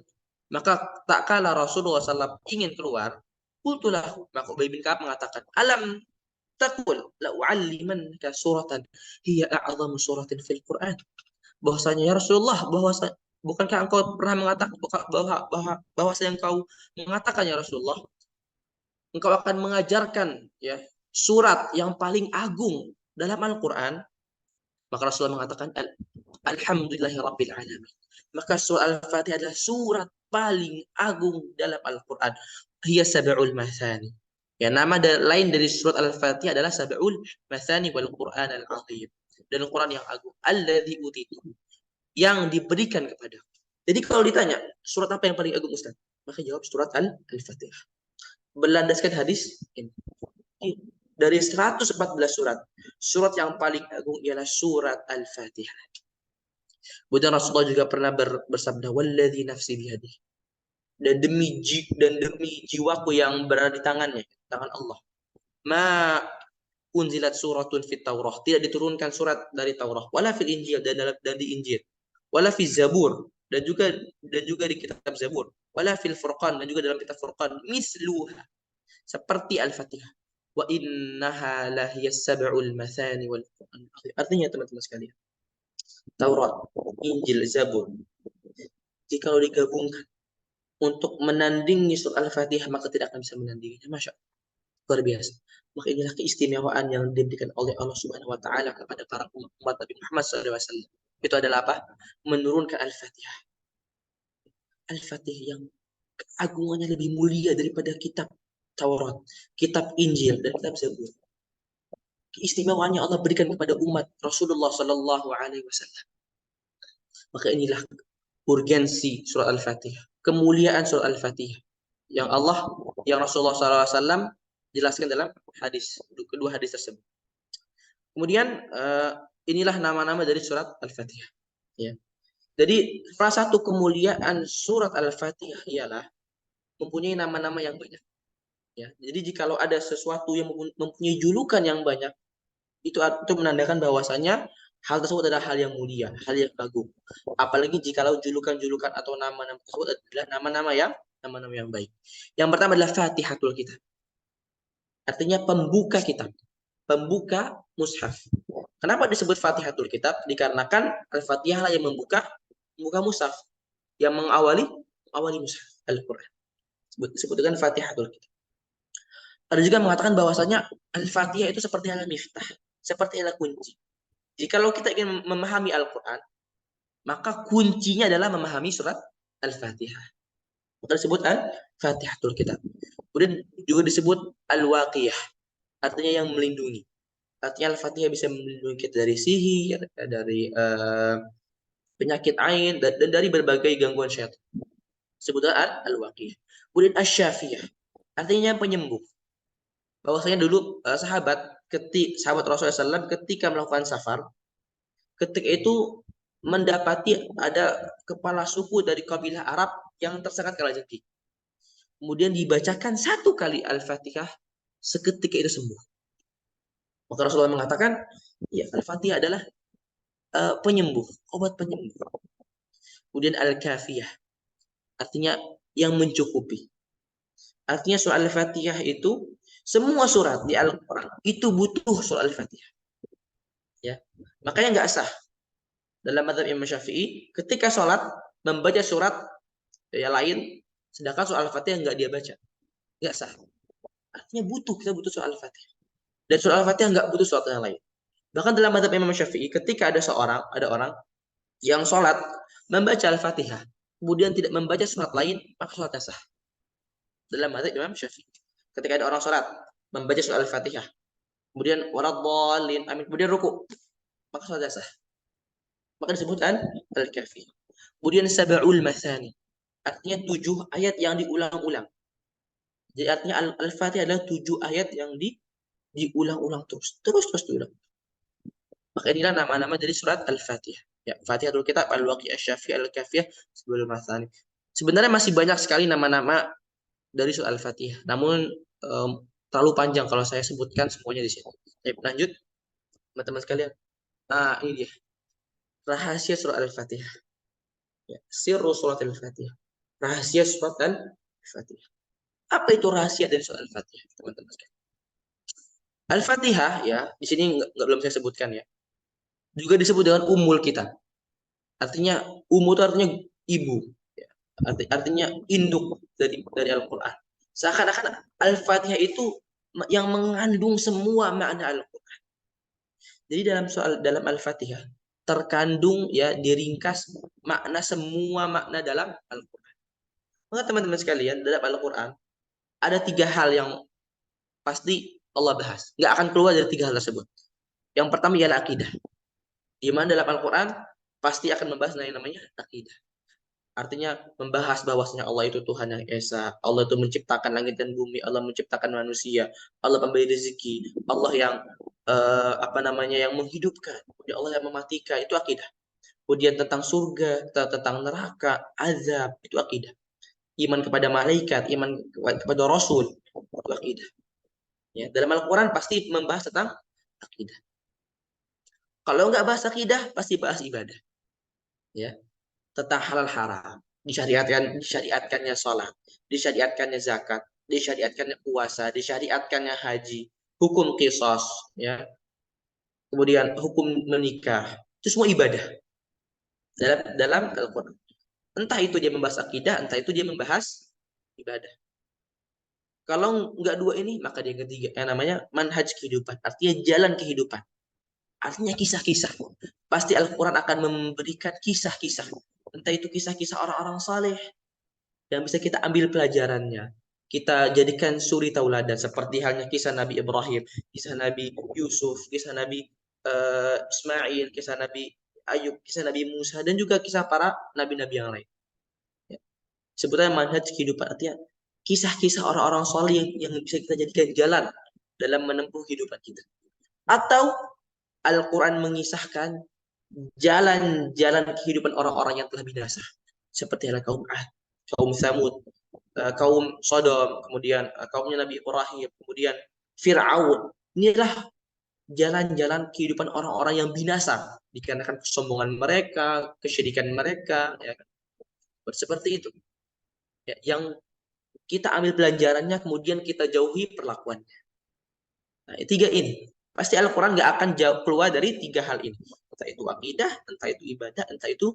maka tak kala Rasulullah SAW ingin keluar, qultulah, maka Ubay bin Ka'ab mengatakan, "Alam taqul la u'allimannaka suratan hiya a'zamu suratin fil Qur'an." Bahwasanya ya Rasulullah, bukankah engkau pernah mengatakan bahwasanya engkau mengatakan ya Rasulullah, engkau akan mengajarkan ya surat yang paling agung dalam Al-Qur'an? Maka Rasulullah mengatakan, "Alhamdulillahirabbil alamin." Maka surah Al-Fatihah adalah surat paling agung dalam Al-Qur'an. Hiya sab'ul mathani. Ya, nama lain dari surat Al-Fatihah adalah sab'ul mathani wal Qur'an al-azim. Dan Al-Qur'an yang agung. Alladzi utitu. Yang diberikan kepada. Jadi kalau ditanya, surat apa yang paling agung Ustaz? Maka jawab surat Al-Fatihah. Berlandaskan hadis ini. Dari 114 surat yang paling agung ialah surat Al-Fatihah. Kemudian Rasulullah juga pernah bersabda, "Walladzi nafsi biyadihi." dan demi jiwaku yang berada di tangannya, tangan Allah. Ma unzilat suratun fit Taurah, tidak diturunkan surat dari Taurah, wala fil Injil, dan di Injil, wala fi Zabur, dan juga di kitab Zabur, wala fil Furqan, dan juga dalam kitab Furqan, misluha, seperti Al-Fatihah. Wa innaha lahiyas sab'ul mathani wal Qur'an. Artinya teman-teman sekalian, Taurat, Injil, Zabur, jika digabungkan untuk menandingi surat Al-Fatihah, maka tidak akan bisa menandinginya. Masya Allah, luar biasa. Maka inilah keistimewaan yang diberikan oleh Allah Subhanahu wa taala kepada para umat Nabi Muhammad SAW. Itu adalah apa? Menurunkan Al-Fatihah. Al-Fatihah yang keagungannya lebih mulia daripada kitab Taurat, kitab Injil, dan kitab Zabur. Keistimewaannya Allah berikan kepada umat Rasulullah Sallallahu Alaihi Wasallam. Maka inilah urgensi surat Al-Fatihah, kemuliaan surat Al-Fatihah yang Rasulullah SAW jelaskan dalam kedua hadis tersebut. Kemudian inilah nama-nama dari surat Al-Fatihah. Ya. Jadi salah satu kemuliaan surat Al-Fatihah ialah mempunyai nama-nama yang banyak. Ya. Jadi jikalau ada sesuatu yang mempunyai julukan yang banyak, itu menandakan bahwasanya hal tersebut adalah hal yang mulia, hal yang agung. Apalagi jikalau julukan-julukan atau nama-nama tersebut adalah nama-nama yang baik. Yang pertama adalah Fatihatul Kitab. Artinya pembuka kitab, pembuka mushaf. Kenapa disebut Fatihatul Kitab? Dikarenakan Al-Fatihah lah yang membuka mushaf, yang mengawali mushaf Al-Quran. Disebut dengan Fatihatul Kitab. Ada juga mengatakan bahwasanya Al-Fatihah itu seperti halnya miftah, seperti halnya kunci. Jikalau kita ingin memahami Al-Quran, maka kuncinya adalah memahami surat Al-Fatihah. Maka disebut Al-Fatihatul Kitab. Kemudian juga disebut Al-Waqiyah, artinya yang melindungi. Artinya Al-Fatihah bisa melindungi kita dari sihir, dari penyakit ain, dan dari berbagai gangguan syaitan. Disebutnya Al-Waqiyah. Kemudian Asy-Syafiyah, artinya penyembuh. Bahwasanya dulu sahabat Rasulullah SAW ketika melakukan safar, ketika itu mendapati ada kepala suku dari kabilah Arab yang tersengat kalajengking. Kemudian dibacakan satu kali Al-Fatihah, seketika itu sembuh. Maka Rasulullah mengatakan, ya Al-Fatihah adalah penyembuh, obat penyembuh. Kemudian Al-Kafiyah, artinya yang mencukupi. Artinya surah Al-Fatihah itu, semua surat di Al-Quran itu butuh surah Al-Fatihah. Ya, makanya nggak sah dalam mazhab Imam Syafi'i ketika sholat membaca surat lain, sedangkan surah Al-Fatihah nggak dia baca, nggak sah. Artinya kita butuh surah Al-Fatihah. Dan surah Al-Fatihah nggak butuh surat yang lain. Bahkan dalam mazhab Imam Syafi'i, ketika ada orang yang sholat membaca Al-Fatihah, kemudian tidak membaca surat lain, maka sholatnya sah. Dalam mazhab Imam Syafi'i, ketika ada orang sholat membaca surat Al-Fatihah, kemudian waladhdallin, amin, kemudian ruku, maka sholatnya sah. Maka disebutkan Al-Kafi. Kemudian sab'ul mathani, artinya 7 ayat yang diulang-ulang. Jadi artinya Al-Fatihah adalah 7 ayat yang diulang-ulang terus diulang. Maka inilah nama-nama dari surat Al-Fatihah. Ya, Fatihatul Kitab, Al-Waqiyah, Asy-Syafiyah, Al-Kafiyah, Sab'ul Mathani. Sebenarnya masih banyak sekali nama-nama dari surat Al-Fatihah. Namun terlalu panjang kalau saya sebutkan semuanya di sini. Lanjut, teman-teman sekalian. Nah, ini dia. Rahasia surat Al-Fatihah. Ya, sirru surat Al-Fatihah. Rahasia surat Al-Fatihah. Apa itu rahasia dari surat Al-Fatihah, teman-teman sekalian? Al-Fatihah, ya, di sini belum saya sebutkan ya. Juga disebut dengan Ummul Kitab. Artinya ummu itu artinya ibu. Ya. Artinya induk dari Al-Quran. Seakan-akan Al-Fatihah itu yang mengandung semua makna Al-Quran. Jadi dalam Al-Fatihah terkandung, ya, diringkas semua makna dalam Al-Quran. Maka teman-teman sekalian, dalam Al-Quran ada 3 hal yang pasti Allah bahas. Nggak akan keluar dari 3 hal tersebut. Yang pertama ialah akidah. Di mana dalam Al-Quran pasti akan membahas yang namanya akidah. Artinya membahas bahwasanya Allah itu Tuhan yang Esa, Allah itu menciptakan langit dan bumi, Allah menciptakan manusia, Allah pemberi rezeki, Allah yang yang menghidupkan, kemudian Allah yang mematikan, itu akidah. Kemudian tentang surga, tentang neraka, azab, itu akidah. iman kepada malaikat, iman kepada rasul, itu akidah. Ya, dalam Al-Qur'an pasti membahas tentang akidah. Kalau nggak bahas akidah, pasti bahas ibadah. Ya, tentang halal haram, disyariatkannya sholat, disyariatkannya zakat, disyariatkannya puasa, disyariatkannya haji, hukum qisas, ya, kemudian hukum menikah, itu semua ibadah dalam Al-Quran. Entah itu dia membahas akidah, entah itu dia membahas ibadah. Kalau nggak dua ini, maka dia ketiga, yang namanya manhaj kehidupan, artinya jalan kehidupan. Artinya kisah-kisah. Pasti Al-Quran akan memberikan kisah-kisah. Entah itu kisah-kisah orang-orang saleh yang bisa kita ambil pelajarannya. Kita jadikan suri tauladan seperti halnya kisah Nabi Ibrahim, kisah Nabi Yusuf, kisah Nabi Ismail, kisah Nabi Ayub, kisah Nabi Musa, dan juga kisah para nabi-nabi yang lain. Ya. Sebetulnya manhaj kehidupan, artinya kisah-kisah orang-orang saleh yang bisa kita jadikan jalan dalam menempuh kehidupan kita. Atau Al-Quran mengisahkan jalan-jalan kehidupan orang-orang yang telah binasa. Seperti halnya kaum Ad, kaum Tsamud, kaum Sodom, kemudian kaumnya Nabi Ibrahim, kemudian Fir'aun. Inilah jalan-jalan kehidupan orang-orang yang binasa dikarenakan kesombongan mereka, kesyirikan mereka, ya. Seperti itu. Ya, yang kita ambil pelajarannya, kemudian kita jauhi perlakuannya. Nah, tiga ini. Pasti Al-Quran nggak akan jauh keluar dari tiga hal ini. Entah itu akidah, entah itu ibadah, entah itu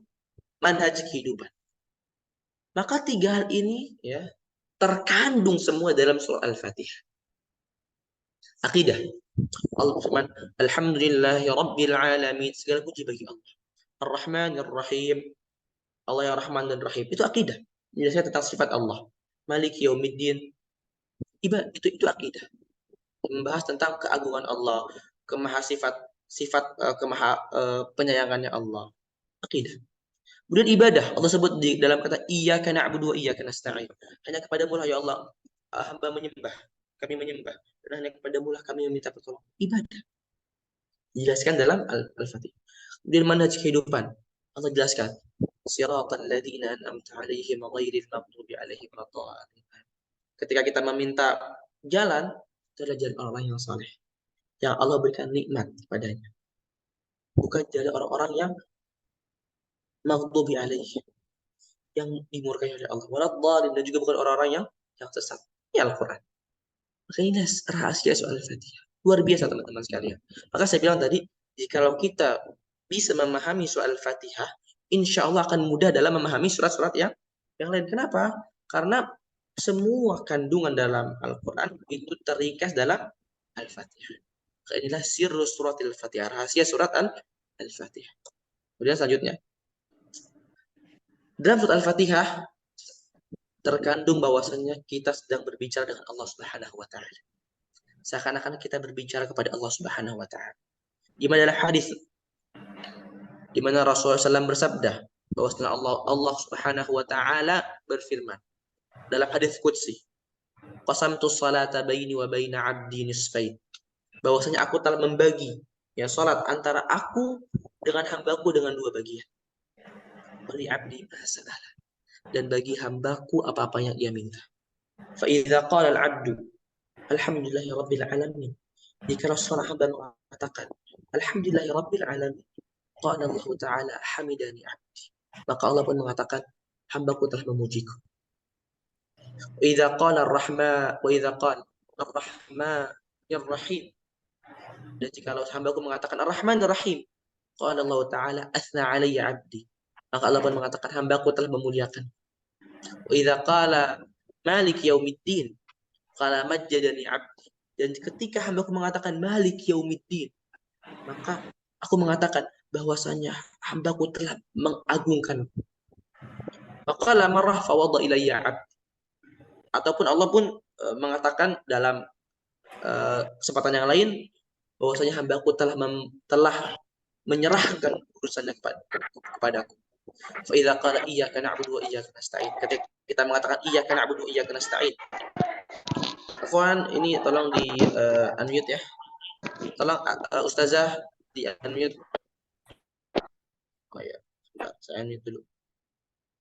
manhaj kehidupan. Maka tiga hal ini ya terkandung semua dalam surah Al-Fatihah. Akidah. Allah firman, Alhamdulillahi Rabbil Alamin. Segala puji bagi Allah. Ar-Rahman Ar-Rahim. Allah yang Rahman dan Rahim. Itu akidah. Menjelaskan tentang sifat Allah. Malik Yaumiddin. Itu akidah. Membahas tentang keagungan Allah, sifat penyayangannya Allah. Akidah. Kemudian ibadah, Allah sebut di dalam kata iyyaka na'budu wa iyyaka nasta'in. Hanya kepadamu lah ya Allah hamba menyembah, kami menyembah, dan hanya kepadamu lah kami meminta pertolongan. Ibadah. Dijelaskan dalam Al-Fatihah. Kemudian manhaj kehidupan, Allah jelaskan siratal ladzina an'amta 'alaihim ghairil maghdubi 'alaihim waladdallin. Ketika kita meminta jalan, itu adalah jalan orang yang saleh, yang Allah berikan nikmat kepadanya. Bukan jalan orang-orang yang maghdubi alaihim, yang dimurkai oleh Allah. Waladdallin, dan juga bukan orang-orang yang sesat. Ini Al-Quran. Maka ini rahasia soal Al-Fatihah. Luar biasa teman-teman sekalian. Maka saya bilang tadi, jikalau kita bisa memahami soal Al-Fatihah, insya Allah akan mudah dalam memahami surat-surat yang lain. Kenapa? Karena semua kandungan dalam Al-Quran itu terringkas dalam Al-Fatihah. Inilah sirru surat Al-Fatihah, rahasia surat Al-Fatihah. Kemudian selanjutnya, dalam surat Al-Fatihah terkandung bahwasannya kita sedang berbicara dengan Allah Subhanahu wa taala. Seakan-akan kita berbicara kepada Allah Subhanahu wa taala. Di mana dalam hadis di mana Rasulullah SAW bersabda bahwasanya Allah Subhanahu wa taala berfirman dalam hadis qudsi, qasamtu salata baini wa baina 'abdi nisfain. Bahwasanya aku telah membagi ya salat antara aku dengan hambaku dengan dua bagian. Wali 'abdi ma sa'ala. Dan bagi hambaku apa-apa yang ia minta. Fa idza qala al-'abdu alhamdulillahi rabbil alamin. Jika seorang hamba mengatakan alhamdulillahi rabbil alamin, qala Allah taala hamidani 'abdi. Maka Allah pun mengatakan hambaku telah memujiku. Idza qala ar-rahman wa idza qala ar-rahman ar-rahim. Dan jika hambaku mengatakan ar-rahman ar-rahim, qala Allah taala athna 'alayya 'abdi. Maka Allah pun mengatakan hambaku telah memuliakan. Wa idza qala malik yaumiddin, qala majjadani 'abdi. Dan ketika hambaku mengatakan malik yaumiddin, maka aku mengatakan bahwasanya hambaku telah mengagungkan. Maqala marrah fa wada ilayya 'abdi. Ataupun Allah pun mengatakan dalam kesempatan yang lain bahwasanya hambaku telah menyerahkan urusannya kepadaku. Fa idza qala iyyaka na'budu wa iyyaka nasta'in. Ketika kita mengatakan iyyaka na'budu wa iyyaka nasta'in. Afwan, ini tolong di unmute ya. Tolong Ustazah di unmute. Oh ya, saya unmute dulu.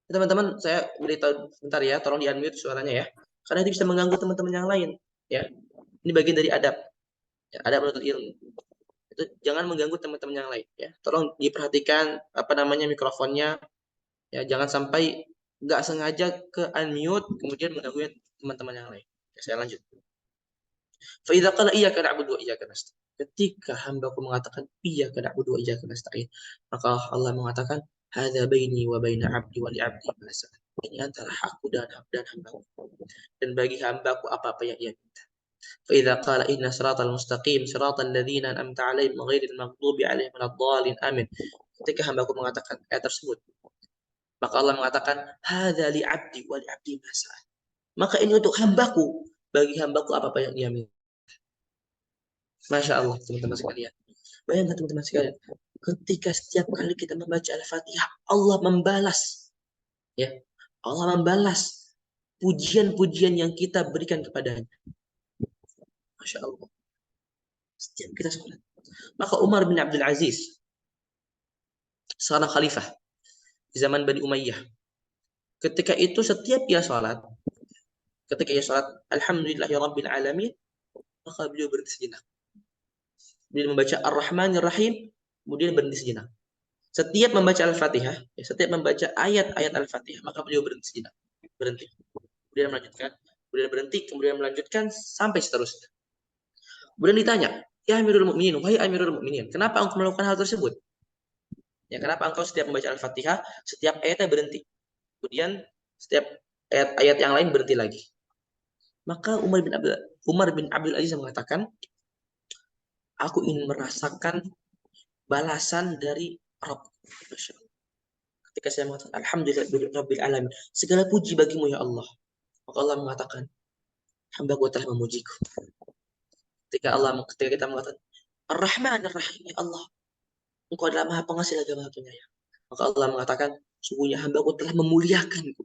Teman-teman, saya beritahu sebentar ya, tolong di-unmute suaranya ya. Karena itu bisa mengganggu teman-teman yang lain, ya. Ini bagian dari adab. Ya, adab menuntut ilmu. Itu jangan mengganggu teman-teman yang lain, ya. Tolong diperhatikan mikrofonnya, ya. Jangan sampai nggak sengaja ke unmute kemudian mengganggu teman-teman yang lain. Ya, saya lanjut. Fa idza qala iyyaka na'budu wa iyyaka nasta'in. Ketika hambaku mengatakan iyyaka na'budu wa iyyaka nasta'in, maka Allah mengatakan hadza baini wa baina 'abdi wa li 'abdi ma sa'al. Ini antara aku dan hambaku. Dan bagi hambaku apa-apa yang ia minta. Fa idza qala inna siratal mustaqim siratal ladzina an'amta 'alaihim ghairil maghdubi 'alaihim waladdallin amin. Ketika hambaku mengatakan ayat tersebut, maka Allah mengatakan hadza li 'abdi wa li 'abdi ma sa'al. Maka ini untuk hambaku, bagi hambaku apa-apa yang ia minta. Masya Allah, teman-teman sekalian. Bayangkan teman-teman sekalian, ketika setiap kali kita membaca Al-Fatihah, Allah membalas, ya, Allah membalas pujian-pujian yang kita berikan kepadanya. Masya Allah. Setiap kita sholat. Maka Umar bin Abdul Aziz, seorang khalifah di zaman Bani Umayyah, ketika itu setiap ia sholat, Alhamdulillahirabbil alamin, maka beliau berhenti sejenak. Beliau membaca Ar-Rahmanir Rahim, kemudian berhenti sejenak. Setiap membaca Al-Fatihah, setiap membaca ayat-ayat Al-Fatihah, maka beliau berhenti sejenak. Berhenti. Kemudian melanjutkan, kemudian berhenti, kemudian melanjutkan sampai seterusnya. Kemudian ditanya, "Ya Amirul Mukminin, wahai Amirul Mukminin, kenapa engkau melakukan hal tersebut?" Ya, kenapa engkau setiap membaca Al-Fatihah, setiap ayatnya berhenti. Kemudian setiap ayat-ayat yang lain berhenti lagi. Maka Umar bin Abdul Aziz mengatakan, aku ingin merasakan balasan dari Rabb. Ketika saya mengatakan Alhamdulillahirabbil alamin, segala puji bagimu ya Allah. Maka Allah mengatakan, hambaku telah memujiku. Ketika kita mengatakan Ar-Rahman Ar-Rahim, ya Allah, engkau adalah Maha Pengasih lagi Maha Penyayang. Maka Allah mengatakan, sungguhnya hambaku telah memuliakanku.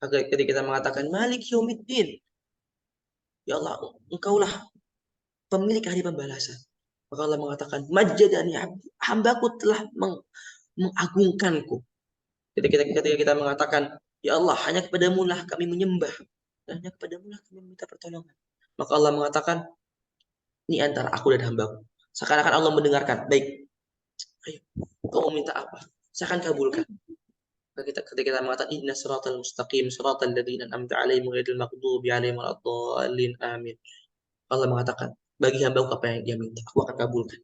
Ketika kita mengatakan Malik Yaumiddin, ya Allah, engkaulah pemilik hari pembalasan. Maka Allah mengatakan, Majjadani abdi, hambaku telah mengagungkanku. Ketika kita mengatakan, ya Allah, hanya kepadamu lah kami menyembah, dan hanya kepadamu lah kami meminta pertolongan. Maka Allah mengatakan, ini antara aku dan hambaku. Seakan-akan Allah mendengarkan, baik, ayo, kau minta apa? Saya akan kabulkan. Ketika kita mengatakan, inna siratal mustaqim siratal ladzina an'amta 'alaihim ghairil maghdubi 'alaihim waladdallin amin. Allah mengatakan, bagi hambaku apa yang dia minta, aku akan kabulkan.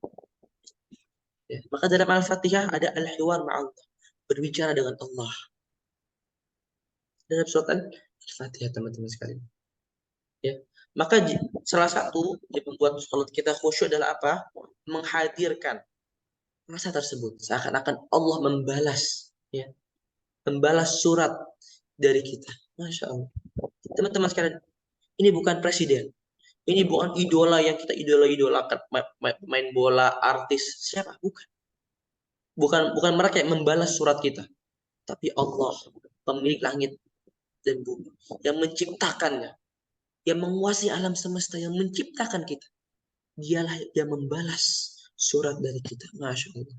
Ya. Maka dalam Al-Fatihah ada al-hiwar ma'allah, berbicara dengan Allah. Dalam surat Al-Fatihah, teman-teman sekalian. Ya. Maka salah satu yang membuat salat kita khusyuk adalah apa? Menghadirkan rasa tersebut. Seakan-akan Allah membalas, ya, membalas surat dari kita. Masya Allah. Teman-teman sekalian, ini bukan presiden. Ini bukan idola yang kita idolakan, main bola, artis, siapa? Bukan mereka yang membalas surat kita. Tapi Allah, pemilik langit dan bumi, yang menciptakannya, yang menguasai alam semesta, yang menciptakan kita. Dialah yang membalas surat dari kita. Masya Allah.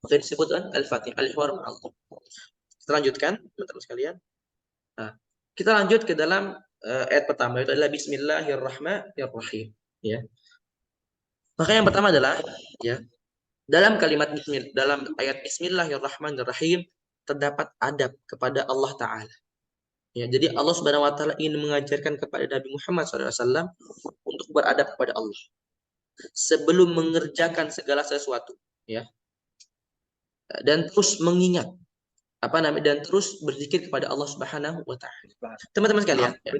Maka disebutkan Al-Fatihah, Al-Hiwar ma'allah. Kita lanjutkan, teman-teman sekalian. Nah, kita lanjut ke dalam ayat pertama, itu adalah Bismillahirrahmanirrahim. Ya. Maka yang pertama adalah, ya, dalam kalimat dalam ayat Bismillahirrahmanirrahim terdapat adab kepada Allah Ta'ala. Ya, jadi Allah Subhanahu Wa Ta'ala ingin mengajarkan kepada Nabi Muhammad SAW untuk beradab kepada Allah sebelum mengerjakan segala sesuatu, ya, dan terus mengingat dan terus berzikir kepada Allah Subhanahu Wa Ta'ala. Teman-teman sekalian, ya,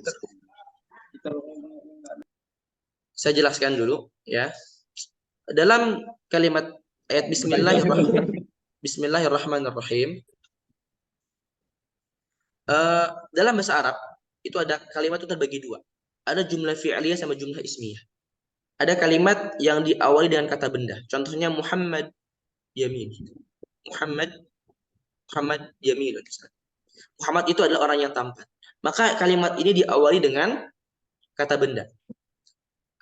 saya jelaskan dulu, ya. Dalam kalimat ayat Bismillahirrahmanirrahim, dalam bahasa Arab itu ada kalimat itu terbagi dua. Ada jumlah fi'liyah sama jumlah ismiyah. Ada kalimat yang diawali dengan kata benda. Contohnya Muhammad Yamin. Muhammad Yamin. Muhammad itu adalah orang yang tampan. Maka kalimat ini diawali dengan kata benda.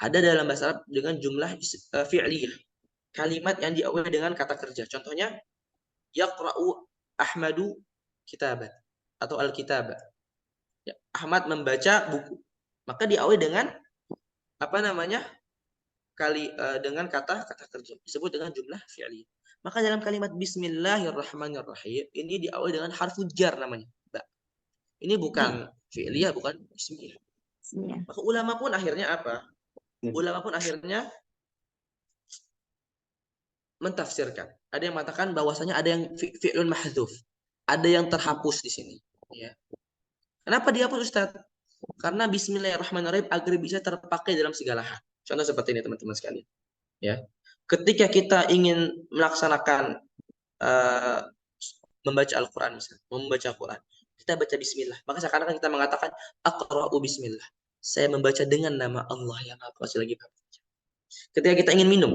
Ada dalam bahasa Arab dengan jumlah fi'liyah. Kalimat yang diawali dengan kata kerja. Contohnya, Yaqra'u Ahmadu kitaban atau al-kitabah. Ya, Ahmad membaca buku. Maka diawali dengan apa namanya? Dengan kata kerja disebut dengan jumlah fi'liyah. Maka dalam kalimat bismillahirrahmanirrahim ini diawali dengan harfu jar namanya. Ba. Ini bukan fi'liyah, bukan ismiyah. Maka ulama pun akhirnya apa? Ulama pun akhirnya mentafsirkan. Ada yang mengatakan bahwasanya ada yang fi'lun mahdzuf. Ada yang terhapus di sini, ya. Kenapa dihapus, Ustaz? Karena bismillahirrahmanirrahim agar bisa terpakai dalam segala hal. Contoh seperti ini teman-teman sekalian. Ya, ketika kita ingin melaksanakan membaca Al-Quran, misalnya, membaca Al-Quran, kita baca Bismillah. Maka sekarang kita mengatakan aqra'u Bismillah. Saya membaca dengan nama Allah yang Maha Pengasih lagi Maha Penyayang. Ketika kita ingin minum,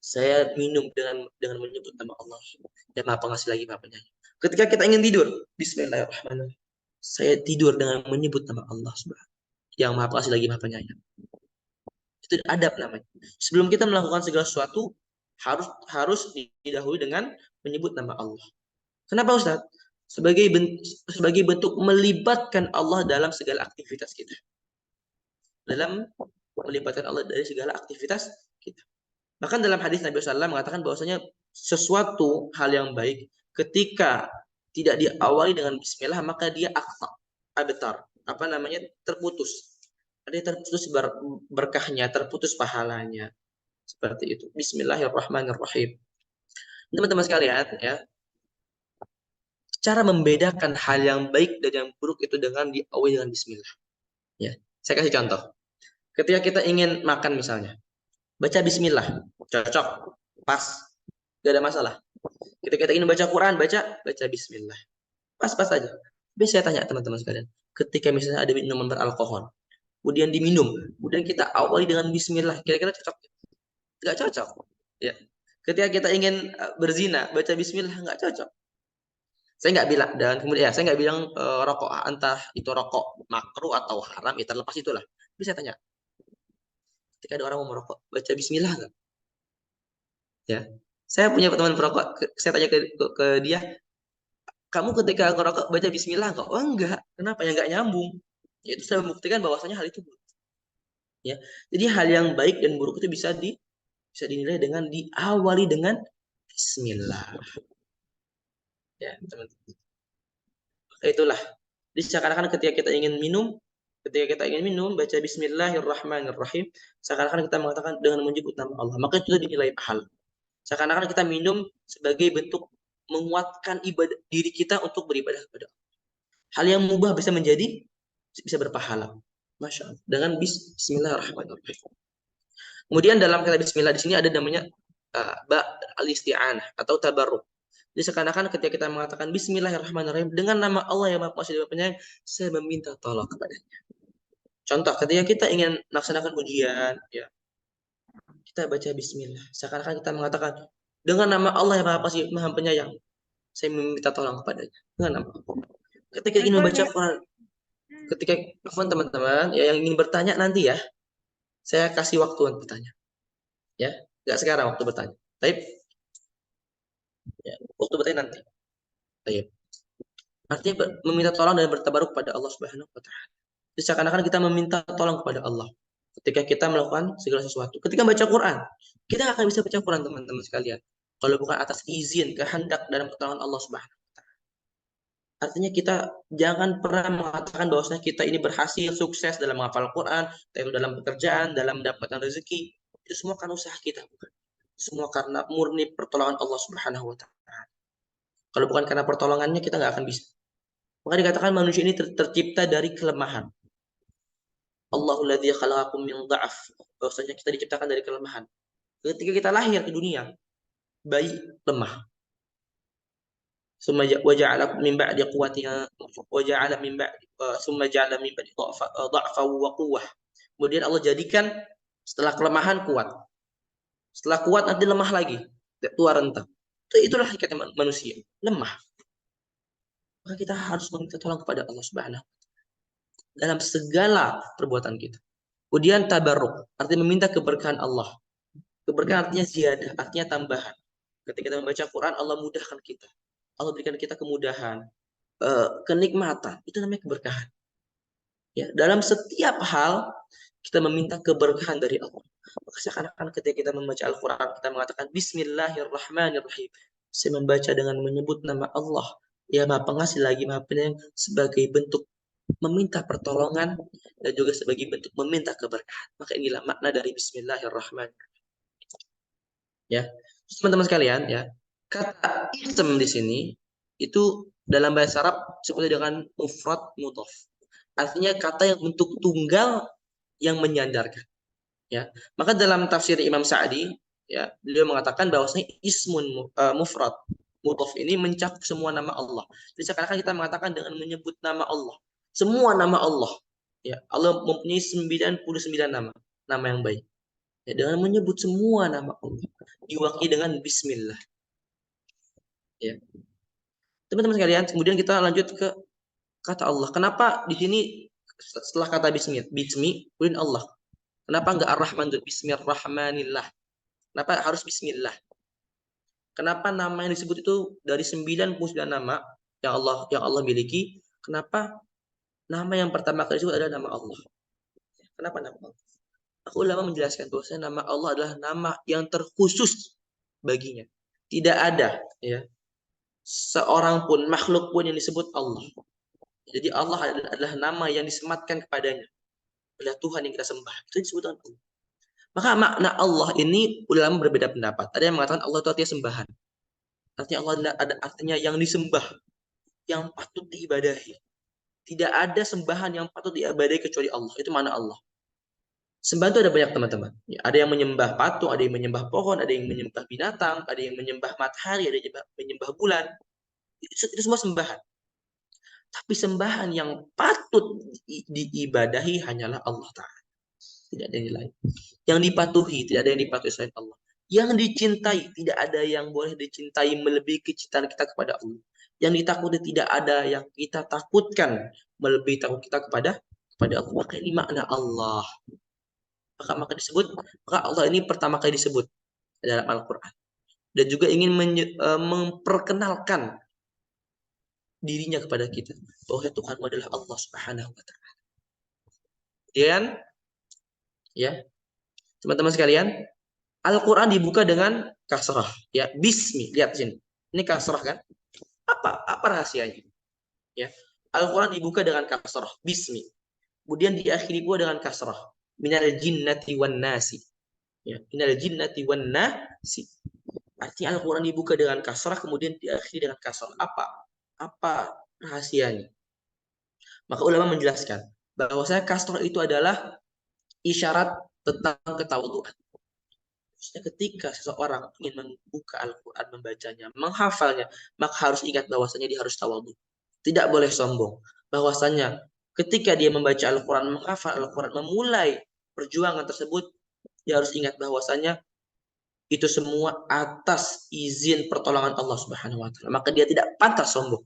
saya minum dengan menyebut nama Allah yang Maha Pengasih lagi Maha Penyayang. Ketika kita ingin tidur, Bismillahirrahmanirrahim. Saya tidur dengan menyebut nama Allah Subhanahu yang Maha Pengasih lagi Maha Penyayang. Itu adab namanya. Sebelum kita melakukan segala sesuatu harus didahului dengan menyebut nama Allah. Kenapa, Ustaz? Sebagai bentuk melibatkan Allah dalam segala aktivitas kita. Dalam melibatkan Allah dari segala aktivitas kita. Bahkan dalam hadis Nabi SAW mengatakan bahwasanya sesuatu hal yang baik ketika tidak diawali dengan bismillah maka dia abtar. Apa namanya? Terputus. Ada terputus berkahnya, terputus pahalanya. Seperti itu. Bismillahirrahmanirrahim. Teman-teman sekalian, ya. Cara membedakan hal yang baik dan yang buruk itu dengan diawali dengan bismillah. Ya. Saya kasih contoh. Ketika kita ingin makan misalnya, baca bismillah, cocok, pas, gak ada masalah. Ketika kita ingin baca Quran, baca bismillah. Pas-pas aja. Biasa saya tanya teman-teman sekalian, ketika misalnya ada minuman beralkohol, kemudian diminum, kemudian kita awali dengan bismillah, kira-kira cocok? Nggak cocok. Ya. Ketika kita ingin berzina, baca bismillah, nggak cocok. Saya nggak bilang, dan kemudian saya nggak bilang rokok, entah itu rokok makruh atau haram, ya terlepas itulah. Bisa tanya, ketika ada orang mau merokok, baca bismillah nggak? Ya, saya punya teman perokok, saya tanya ke dia, kamu ketika ngerokok baca bismillah nggak? Oh enggak, kenapa? Ya nggak nyambung. Ya, itu sudah membuktikan bahwasanya hal itu buruk. Ya, jadi hal yang baik dan buruk itu bisa dinilai dengan diawali dengan bismillah. Ya, teman-teman. Itulah. Jadi seakan-akan ketika kita ingin minum, baca bismillahirrahmanirrahim, seakan-akan kita mengatakan dengan menyebut nama Allah. Maka itu dinilai pahala. Seakan-akan kita minum sebagai bentuk menguatkan ibadah diri kita untuk beribadah kepada Allah. Hal yang mubah bisa berpahala. Masya Allah. Dengan bismillahirrahmanirrahim. Kemudian dalam kata bismillah di sini ada namanya al-isti'anah atau tabarruk. Jadi seakan-akan ketika kita mengatakan bismillahirrahmanirrahim dengan nama Allah yang Maha Pengasih dan Penyayang, saya meminta tolong kepadanya. Contoh, ketika kita ingin melaksanakan ujian, ya, kita baca bismillah. Seakan-akan kita mengatakan dengan nama Allah yang Maha Pengasih Maha Penyayang, saya meminta tolong kepadanya dengan nama Allah. Ketika ingin membaca Quran, ketika teman-teman ya, yang ingin bertanya nanti ya, saya kasih waktu untuk bertanya. Ya, nggak sekarang waktu bertanya. Baik. Ya, waktu bertanya nanti. Baik. Artinya meminta tolong dan bertabaruk pada Allah Subhanahu wa taala. Jadi seakan-akan kita meminta tolong kepada Allah ketika kita melakukan segala sesuatu. Ketika baca Quran, kita nggak akan bisa baca Quran teman-teman sekalian kalau bukan atas izin, kehendak dan pertolongan Allah Subhanahu wa taala. Artinya kita jangan pernah mengatakan bahwasanya kita ini berhasil, sukses dalam menghafal Quran, dalam pekerjaan, dalam mendapatkan rezeki. Itu semua karena usaha kita, bukan. Semua karena murni pertolongan Allah Subhanahu wa taala. Kalau bukan karena pertolongannya kita nggak akan bisa. Maka dikatakan manusia ini tercipta dari kelemahan. Allahul ladzi khalaqakum min dha'f. Bahwasanya kita diciptakan dari kelemahan. Ketika kita lahir ke dunia, bayi lemah. Summa waja'ala min ba'di quwwatin waja'ala min ba'di summa ja'ala min ba'di dha'fa wa quwwah. Kemudian Allah jadikan setelah kelemahan kuat. Setelah kuat nanti lemah lagi, tua renta. Itulah hakikatnya manusia, lemah. Maka kita harus meminta tolong kepada Allah Subhanahu dalam segala perbuatan kita. Kemudian tabarruk, artinya meminta keberkahan Allah. Keberkahan artinya ziyadah, artinya tambahan. Ketika kita membaca Quran, Allah mudahkan kita. Allah berikan kita kemudahan. kenikmatan, itu namanya keberkahan. Ya, dalam setiap hal kita meminta keberkahan dari Allah. Maka seakan-akan ketika kita membaca Al-Quran, kita mengatakan Bismillahirrahmanirrahim. Saya membaca dengan menyebut nama Allah, ya Maha Pengasih lagi Maha Penyayang, sebagai bentuk meminta pertolongan dan juga sebagai bentuk meminta keberkahan. Maka inilah makna dari Bismillahirrahmanirrahim. Ya, teman-teman sekalian, ya, kata ism di sini itu dalam bahasa Arab disebut dengan mufrad mudhaf. Artinya kata yang bentuk tunggal yang menyandarkan. Ya, maka dalam tafsir Imam Sa'di, ya, beliau mengatakan bahwasanya ismun mufrad mudhaf ini mencakup semua nama Allah. Jadi seakan-akan kita mengatakan dengan menyebut nama Allah, semua nama Allah. Ya, Allah mempunyai 99 nama yang baik. Ya, dengan menyebut semua nama Allah, diwakili dengan Bismillah. Ya, teman-teman sekalian, kemudian kita lanjut ke kata Allah. Kenapa di sini setelah kata Bismi, kemudian Allah? Kenapa enggak Ar-Rahman? Bismillahirrahmanillah. Kenapa harus Bismillah? Kenapa nama yang disebut itu dari 99 nama yang Allah miliki? Kenapa nama yang pertama kali disebut adalah nama Allah? Kenapa nama Allah? Ulama menjelaskan bahwasanya nama Allah adalah nama yang terkhusus baginya. Tidak ada, ya, seorang pun, makhluk pun yang disebut Allah. Jadi Allah adalah nama yang disematkan kepadanya oleh Tuhan yang kita sembah. Itu disebut dengan Allah. Maka makna Allah ini ulama berbeda pendapat. Ada yang mengatakan Allah itu artinya sembahan. Artinya Allah ada artinya yang disembah, yang patut diibadahi. Tidak ada sembahan yang patut diibadahi kecuali Allah. Itu makna Allah. Sembahan itu ada banyak, teman-teman. Ya, ada yang menyembah patung, ada yang menyembah pohon, ada yang menyembah binatang, ada yang menyembah matahari, ada yang menyembah bulan. Itu semua sembahan. Tapi sembahan yang patut diibadahi hanyalah Allah Ta'ala. Tidak ada yang lain. Yang dipatuhi, tidak ada yang dipatuhi selain Allah. Yang dicintai, tidak ada yang boleh dicintai melebihi kecintaan kita kepada Allah. Yang ditakuti, tidak ada yang kita takutkan melebihi takut kita kepada Allah. Maka ini makna Allah. Maka Allah ini pertama kali disebut dalam Al-Quran. Dan juga ingin memperkenalkan dirinya kepada kita, bahwa Tuhan adalah Allah Subhanahu wa Ta'ala. Kemudian, ya, teman-teman sekalian, Al-Quran dibuka dengan kasrah, ya, Bismi. Lihat sini, ini kasrah kan? Apa rahasianya? Ya, Al-Quran dibuka dengan kasrah, Bismi. Kemudian diakhiri pula dengan kasrah, minal jinnati wan nasi. Ya, minal jinnati wan nasi. Artinya Al-Quran dibuka dengan kasrah, kemudian diakhiri dengan kasrah. Apa rahasianya? Maka ulama menjelaskan bahwasanya kasrah itu adalah isyarat tentang ketawaduan. Ketika seseorang ingin membuka Al-Quran, membacanya, menghafalnya, maka harus ingat bahwasanya dia harus tawadhu. Tidak boleh sombong. Bahwasanya ketika dia membaca Al-Quran, menghafal Al-Quran, memulai perjuangan tersebut, dia harus ingat bahwasanya itu semua atas izin pertolongan Allah Subhanahu wa Ta'ala. Maka dia tidak pantas sombong.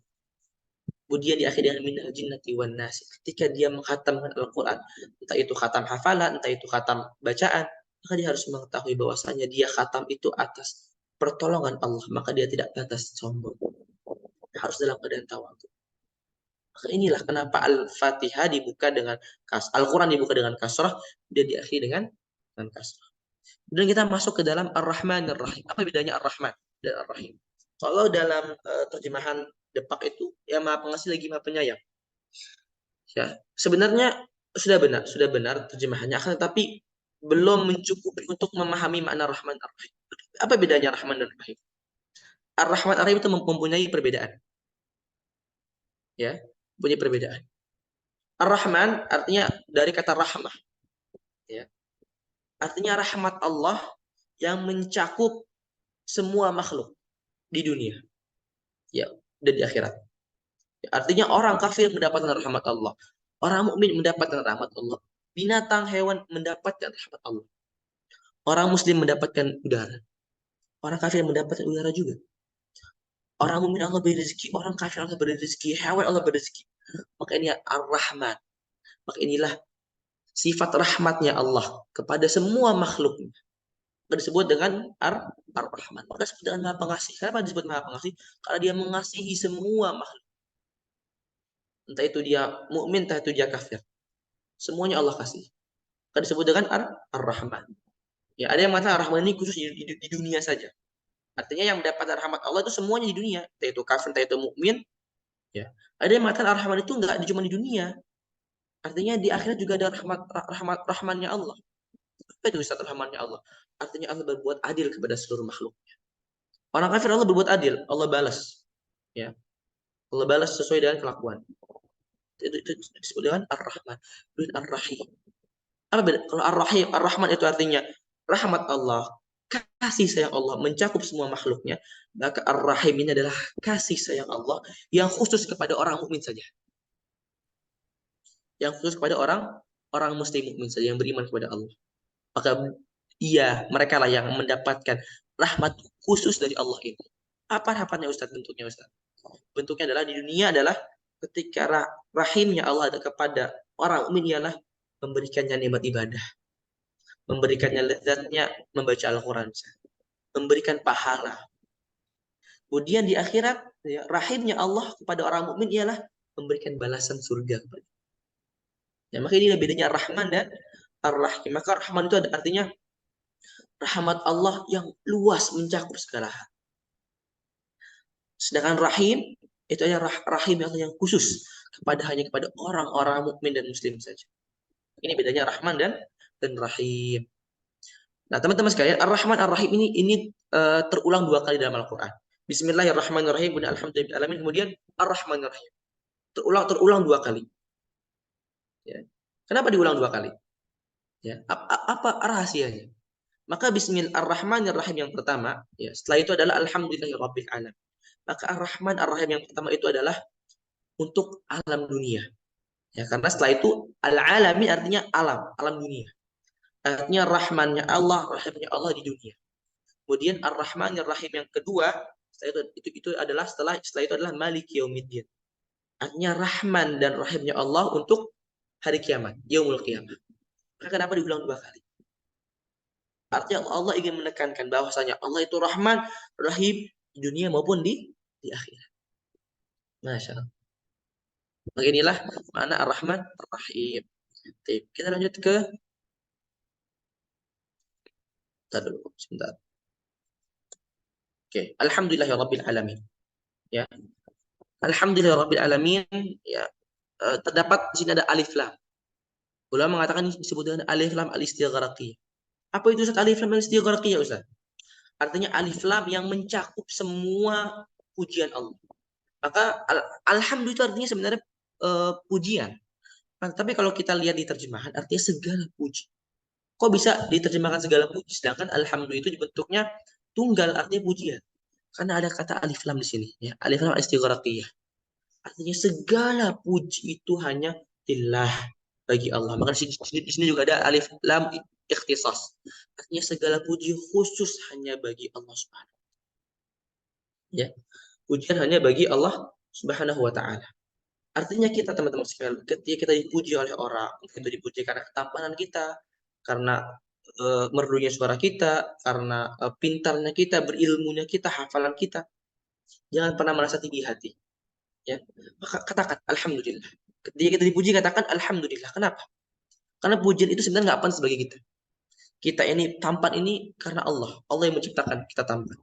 Kemudian di akhir dengan minal jinnati wan nasi. Ketika dia menghatamkan Al-Quran, entah itu khatam hafalan, entah itu khatam bacaan, maka dia harus mengetahui bahwasanya dia khatam itu atas pertolongan Allah. Maka dia tidak pantas sombong. Harus dalam keadaan tawadhu. Maka inilah kenapa Al-Fatihah dibuka dengan Al-Quran dibuka dengan kasrah, dan diakhiri dengan kasrah. Kemudian kita masuk ke dalam Ar-Rahman Ar-Rahim. Apa bedanya Ar-Rahman dan Ar-Rahim? Kalau dalam terjemahan Depak itu, ya Maha Pengasih lagi Maha Penyayang. Ya, sebenarnya sudah benar terjemahannya, akan tetapi belum mencukupi untuk memahami makna Rahman Ar-Rahim. Apa bedanya Rahman dan Rahim? Ar-Rahman Ar-Rahim itu mempunyai perbedaan. Ya, punya perbedaan. Ar-Rahman artinya dari kata rahmah. Ya. Artinya rahmat Allah yang mencakup semua makhluk di dunia. Ya, dan di akhirat. Ya, artinya orang kafir mendapatkan rahmat Allah. Orang mukmin mendapatkan rahmat Allah. Binatang, hewan mendapatkan rahmat Allah. Orang muslim mendapatkan udara. Orang kafir mendapatkan udara juga. Orang mukmin Allah beri rezeki, orang kafir Allah beri rezeki, hewan Allah beri rezeki. Maka ini Ar-Rahman. Maka inilah sifat rahmatnya Allah kepada semua makhluknya. Disebut dengan Ar-Rahman. Maka disebut dengan Maha Pengasih. Kenapa disebut Maha Pengasih? Karena dia mengasihi semua makhluk. Entah itu dia mukmin, entah itu dia kafir. Semuanya Allah kasih. Kan disebut dengan Ar-Rahman. Ya, ada yang mengatakan Ar-Rahman ini khusus di dunia saja. Artinya yang mendapat rahmat Allah itu semuanya di dunia, entah itu kafir, entah itu mukmin. Ya. Ada yang mengatakan Ar-Rahman itu enggak cuma di dunia. Artinya di akhirat juga ada rahmannya Allah. Apa itu Ustaz rahmannya Allah? Artinya Allah berbuat adil kepada seluruh makhluknya. Orang kafir Allah berbuat adil, Allah balas. Ya. Allah balas sesuai dengan kelakuan. Itu disebut dengan Ar-Rahman dan Ar-Rahim. Apa beda? Kalau Ar-Rahim, Ar-Rahman itu artinya rahmat Allah, kasih sayang Allah mencakup semua makhluknya. Maka Ar-Rahim ini adalah kasih sayang Allah yang khusus kepada orang mukmin saja. Yang khusus kepada orang muslim mukmin saja yang beriman kepada Allah. Maka mereka lah yang mendapatkan rahmat khusus dari Allah ini. Apa rahmatnya Ustaz? Bentuknya Ustaz? Bentuknya adalah di dunia adalah ketika rahimnya Allah ada kepada orang mukmin ialah memberikannya nikmat ibadah, memberikannya lezatnya membaca Al-Quran, memberikan pahala. Kemudian di akhirat, ya, rahimnya Allah kepada orang mukmin ialah memberikan balasan surga. Ya, maka ini bedanya Rahman dan Ar-Rahim. Maka Rahman itu artinya rahmat Allah yang luas mencakup segala hal. Sedangkan Rahim itu adalah rahim yang khusus hanya kepada orang-orang mukmin dan muslim saja. Ini bedanya Rahman dan Rahim. Nah, teman-teman sekalian, Ar-Rahman Ar-Rahim ini terulang 2 kali dalam Al-Qur'an. Bismillahirrahmanirrahim, alhamdulillahirabbil kemudian Ar-Rahmanir-Rahim. Terulang 2 kali. Ya. Kenapa diulang 2 kali? Ya, apa rahasianya? Maka Bismillahirrahmanirrahim yang pertama, ya, setelah itu adalah alhamdulillahirabbil alamin. Maka Ar-Rahman Ar-Rahim yang pertama itu adalah untuk alam dunia. Ya, karena setelah itu al-alamin artinya alam dunia. Artinya rahmannya Allah, rahimnya Allah di dunia. Kemudian Ar-Rahmanir Rahim yang kedua, setelah itu adalah setelah itu adalah Maliki Yaumiddin. Artinya rahman dan rahimnya Allah untuk hari kiamat, yaumul qiyamah. Maka kenapa diulang 2 kali? Artinya Allah ingin menekankan bahwasanya Allah itu Rahman, Rahim di dunia maupun di akhirat. Masya Allah. Maka inilah makna Ar-Rahman Ar-Rahim. Kita lanjut ke sebentar. Oke, alhamdulillahirabbil alamin. Ya. Alhamdulillahirabbil alamin, ya. Terdapat di sini ada alif lam. Ulama mengatakan ini disebut dengan alif lam al-istighraqiyah. Apa itu Ustaz alif lam al-istighraqiyah Ustaz? Artinya alif lam yang mencakup semua pujian Allah. Maka alhamdulillah itu artinya sebenarnya pujian. Nah, tapi kalau kita lihat di terjemahan artinya segala puji. Kok bisa diterjemahkan segala puji? Sedangkan alhamdulillah itu bentuknya tunggal artinya pujian. Karena ada kata alif lam di sini, ya. Alif lam istighraqiyah. Artinya segala puji itu hanya lillah, bagi Allah. Maka di sini juga ada alif lam ikhtisas. Artinya segala puji khusus hanya bagi Allah Subhanahu. Ya. Pujian hanya bagi Allah Subhanahu wa taala. Artinya kita teman-teman sekalian, ketika kita dipuji oleh orang, kita dipuji karena ketampanan kita, karena merdunya suara kita, karena pintarnya kita, berilmunya kita, hafalan kita. Jangan pernah merasa tinggi hati. Ya. Maka katakan alhamdulillah. Ketika kita dipuji katakan alhamdulillah. Kenapa? Karena pujian itu sebenarnya nggak pantas bagi kita. Kita ini tampan ini karena Allah. Allah yang menciptakan kita tampan.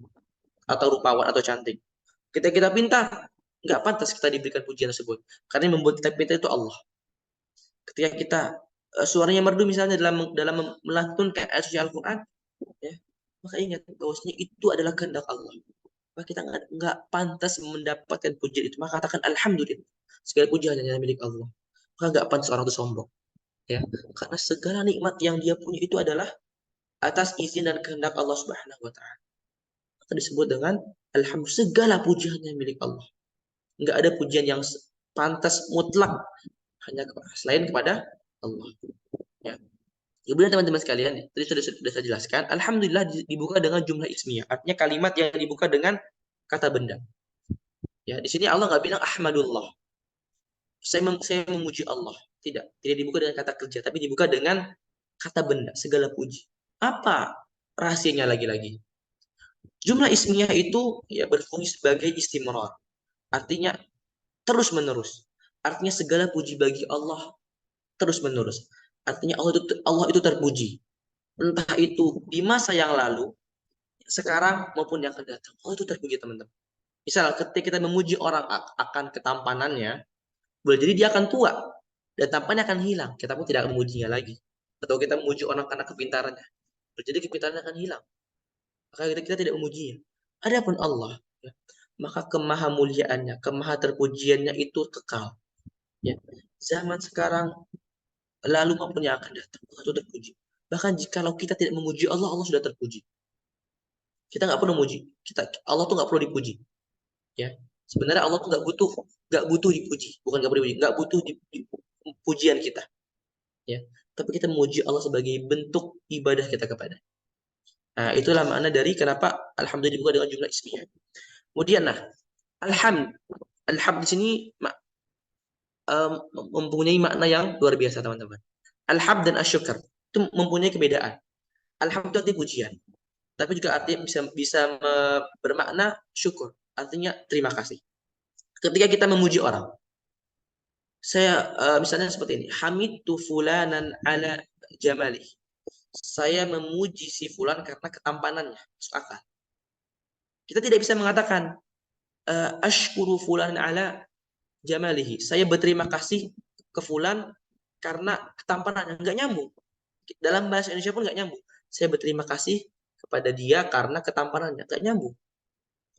Atau rupawan atau cantik. Ketika kita pintar, nggak pantas kita diberikan pujian tersebut. Karena yang membuat kita pintar itu Allah. Ketika kita suaranya merdu misalnya dalam melantunkan ayat suci Al-Quran, ya, maka ingat bahwasanya itu adalah kehendak Allah. Maka kita nggak pantas mendapatkan pujian itu. Maka katakan alhamdulillah. Segala puji hanya milik Allah. Maka nggak pantas orang itu sombong. Ya, karena segala nikmat yang dia punya itu adalah atas izin dan kehendak Allah Subhanahu wa taala. Maka disebut dengan alhamdulillah, segala pujiannya milik Allah. Nggak ada pujian yang pantas mutlak hanya selain kepada Allah. Ya. Kemudian teman-teman sekalian, tadi sudah saya jelaskan, alhamdulillah dibuka dengan jumlah ismiyah. Artinya kalimat yang dibuka dengan kata benda. Ya, di sini Allah nggak bilang ahmadullah. Saya memuji Allah. Tidak dibuka dengan kata kerja, tapi dibuka dengan kata benda, segala puji. Apa rahasianya lagi-lagi? Jumlah ismiyah itu ya berfungsi sebagai istimrar. Artinya terus-menerus. Artinya segala puji bagi Allah terus-menerus. Artinya Allah itu terpuji. Entah itu di masa yang lalu, sekarang maupun yang akan datang. Allah itu terpuji, teman-teman. Misal ketika kita memuji orang akan ketampanannya, boleh jadi dia akan tua dan tampannya akan hilang. Kita pun tidak memujinya lagi. Atau kita memuji orang karena kepintarannya, boleh jadi kepintarannya akan hilang. Maka kita tidak memujinya. Adapun Allah, ya, maka kemahamuliaannya, kemahaterpujiannya itu kekal. Ya. Zaman sekarang, lalu maupun yang akan datang, Allah itu terpuji. Bahkan jikalau kita tidak memuji Allah, Allah sudah terpuji. Kita nggak perlu memuji. Allah tuh nggak perlu dipuji. Ya, sebenarnya Allah tuh nggak butuh dipuji, bukan nggak perlu dipuji, nggak butuh pujian kita. Ya, tapi kita memuji Allah sebagai bentuk ibadah kita kepada. Nah, itulah makna dari kenapa alhamdulillah dibuka dengan jumlah ismiyah. Kemudian alhamd di sini mempunyai makna yang luar biasa, teman-teman. Alhamd dan asyukur itu mempunyai kebedaan. Alhamd itu artinya pujian, tapi juga artinya bisa bermakna syukur, artinya terima kasih. Ketika kita memuji orang, saya misalnya seperti ini, hamidtu fulanan ala jamali. Saya memuji si fulan karena ketampanannya, masuk akal. Kita tidak bisa mengatakan ashkuru fulan ala jamalihi. Saya berterima kasih ke fulan karena ketampanannya, enggak nyambung. Dalam bahasa Indonesia pun enggak nyambung. Saya berterima kasih kepada dia karena ketampanannya, enggak nyambung.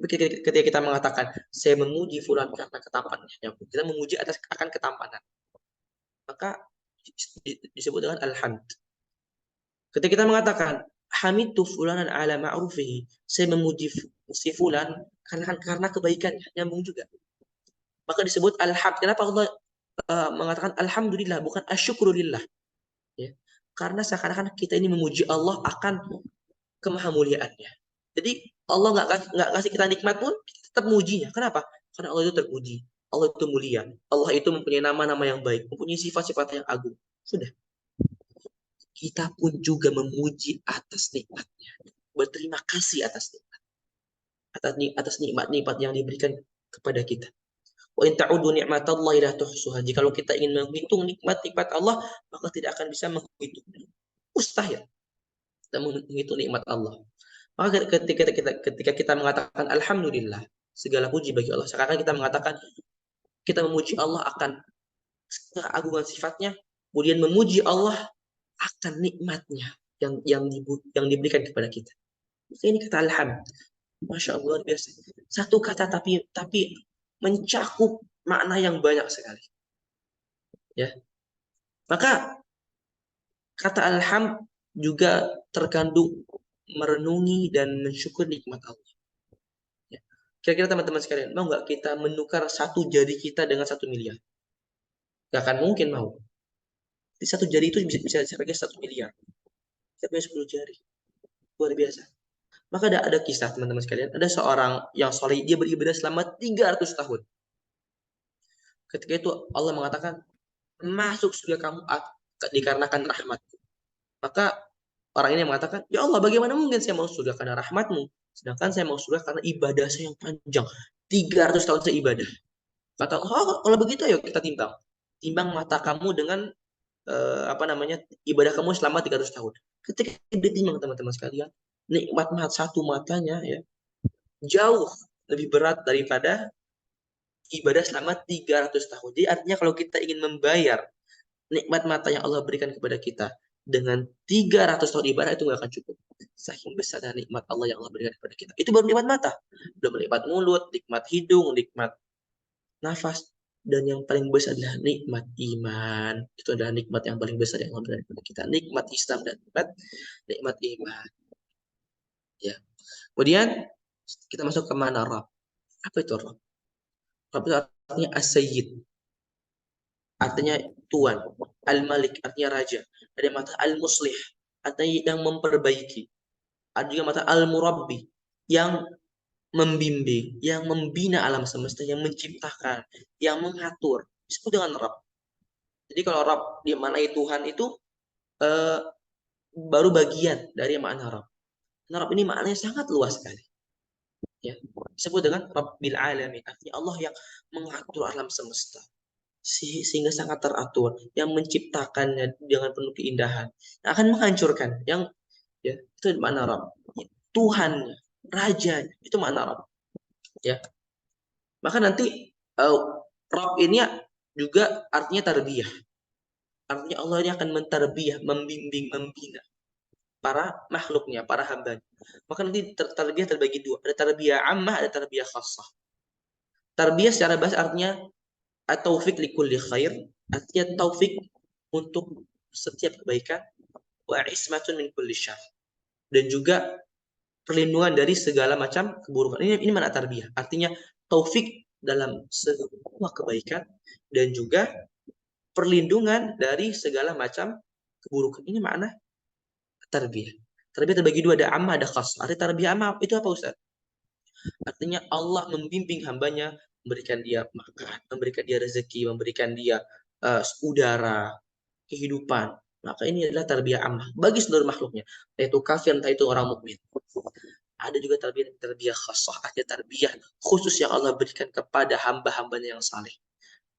Ketika kita mengatakan saya memuji fulan karena ketampanannya, nyambung. Kita memuji akan ketampanan. Maka disebut dengan alhamd. Ketika kita mengatakan hamidtu fulanan ala ma'rufihi, saya memuji si fulan karena kebaikannya, nyambung juga. Maka disebut alhamd. Kenapa Allah mengatakan alhamdulillah bukan asyukrulillah? Ya. Karena seakan-akan kita ini memuji Allah akan kemahamuliaannya. Jadi Allah nggak kasih kita nikmat pun kita tetap memujinya. Kenapa? Karena Allah itu terpuji. Allah itu mulia. Allah itu mempunyai nama-nama yang baik, mempunyai sifat-sifat yang agung. Sudah. Kita pun juga memuji atas nikmatnya. Berterima kasih atas nikmat. Atas nikmat-nikmat yang diberikan kepada kita. Wa in ta'udu ni'matallahi la tuhsuha. Jikalau kita ingin menghitung nikmat-nikmat Allah, maka tidak akan bisa menghitungnya. Mustahil kita menghitung nikmat Allah. Maka ketika kita mengatakan alhamdulillah, segala puji bagi Allah, sekarang kita mengatakan kita memuji Allah akan keagungan sifatnya, kemudian memuji Allah akan nikmatnya yang diberikan kepada kita. Ini kata alhamd. Masya Allah, luar biasa. Satu kata tapi mencakup makna yang banyak sekali. Ya. Maka kata alhamd juga terkandung merenungi dan mensyukur nikmat Allah. Ya. Kira-kira teman-teman sekalian, mau nggak kita menukar satu jari kita dengan 1 miliar? Gak akan mungkin mau. Di satu jari itu bisa harga 1 miliar. Kita punya 10 jari. Luar biasa. Maka ada kisah teman-teman sekalian. Ada seorang yang soleh, dia beribadah selama 300 tahun. Ketika itu Allah mengatakan, masuk surga kamu dikarenakan rahmatku. Maka orang ini mengatakan, ya Allah, bagaimana mungkin saya mau surga karena rahmatmu? Sedangkan saya mau surga karena ibadah saya yang panjang. 300 tahun saya ibadah. Kata Allah, kalau begitu ayo kita timbang. Timbang mata kamu dengan ibadah kamu selama 300 tahun. Ketika ditimbang teman-teman sekalian, nikmat satu matanya ya jauh lebih berat daripada ibadah selama 300 tahun. Jadi artinya kalau kita ingin membayar nikmat mata yang Allah berikan kepada kita dengan 300 tahun ibadah itu nggak akan cukup. Saking besarnya nikmat Allah yang Allah berikan kepada kita. Itu baru nikmat mata. Belum nikmat mulut, nikmat hidung, nikmat nafas. Dan yang paling besar adalah nikmat iman. Itu adalah nikmat yang paling besar yang Allah berikan kepada kita. Nikmat Islam dan nikmat iman. Ya. Kemudian kita masuk ke mana Rabb. Apa itu Rabb? Rabb itu artinya as-sayyid. Artinya tuan. Al-malik artinya raja. Ada mata al-muslih, artinya yang memperbaiki. Ada juga mata al-murabbi, yang membimbing, yang membina alam semesta, yang menciptakan, yang mengatur. Disebut dengan Rabb. Jadi kalau Rabb dimaknai Tuhan itu baru bagian dari makna Rabb. Rabb ini maknanya sangat luas sekali. Ya, disebut dengan Rabbil Alamin, artinya Allah yang mengatur alam semesta, sehingga sangat teratur, yang menciptakannya dengan penuh keindahan, yang akan menghancurkan, yang ya itu makna Rabb. Tuhannya, rajanya, itu makna Rabb. Ya. Maka nanti Rabb ini juga artinya tarbiyah. Artinya Allah ini akan mentarbiyah, membimbing, membina para makhluknya, para hambanya. Maka nanti tarbiyah terbagi dua. Ada tarbiyah ammah, ada tarbiyah khassah. Tarbiyah secara bahasa artinya at-taufik likulli khair, artinya taufik untuk setiap kebaikan, wa ismatun min kulli syarr, dan juga perlindungan dari segala macam keburukan. Ini mana tarbiyah? Artinya taufik dalam semua kebaikan dan juga perlindungan dari segala macam keburukan. Ini makna tarbiyah. Tarbiyah terbagi dua, ada ammah, ada khas. Arti tarbiyah ammah itu apa, Ustaz? Artinya Allah membimbing hambanya, memberikan dia makan, memberikan dia rezeki, memberikan dia udara, kehidupan. Maka ini adalah tarbiyah ammah bagi seluruh makhluknya, yaitu kafir entah itu orang mukmin. Ada juga tarbiyah khassah, ada tarbiyah khusus yang Allah berikan kepada hamba-hambanya yang saleh.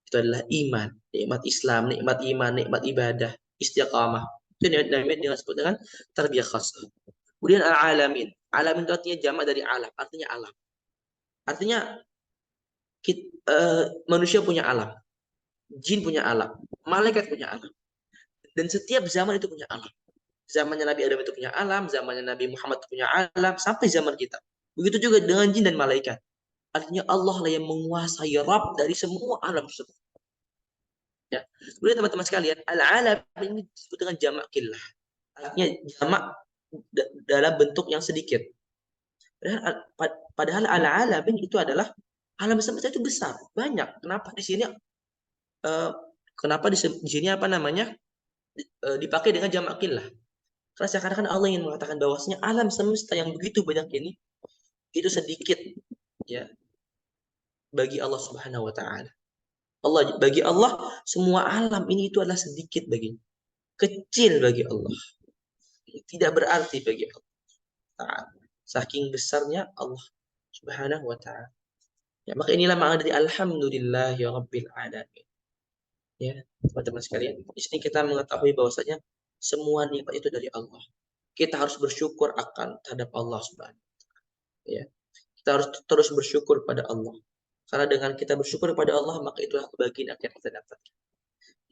Itu adalah iman, nikmat Islam, nikmat iman, nikmat ibadah, istiqamah. Itu disebut dengan tarbiyah khassah. Kemudian al-alamin. Alamin itu artinya jamak dari alam, artinya alam. Artinya manusia punya alam, jin punya alam, malaikat punya alam. Dan setiap zaman itu punya alam. Zamannya Nabi Adam itu punya alam, zamannya Nabi Muhammad itu punya alam, sampai zaman kita. Begitu juga dengan jin dan malaikat. Artinya Allah lah yang menguasai Rabb dari semua alam tersebut. Ya. Kemudian teman-teman sekalian, al-alam ini disebut dengan jamak killah. Artinya jamak dalam bentuk yang sedikit. Padahal al-alam itu adalah alam semesta itu besar, banyak. Kenapa di sini di sini apa namanya dipakai dengan jamak killah? Karena seakan-akan Allah ingin mengatakan bahwasanya alam semesta yang begitu banyak ini itu sedikit ya bagi Allah Subhanahu wa taala. Bagi Allah semua alam ini itu adalah sedikit baginya. Kecil bagi Allah. Tidak berarti bagi Allah. Saking besarnya Allah Subhanahu wa taala. Ya, maka inilah makna dari alhamdulillahi rabbil alamin. Ya, teman-teman sekalian, di sini kita mengetahui bahwasanya semua nikmat itu dari Allah. Kita harus bersyukur akan terhadap Allah Subhanahu wa taala. Ya. Kita harus terus bersyukur pada Allah. Karena dengan kita bersyukur kepada Allah, maka itulah kebahagiaan yang kita dapatkan.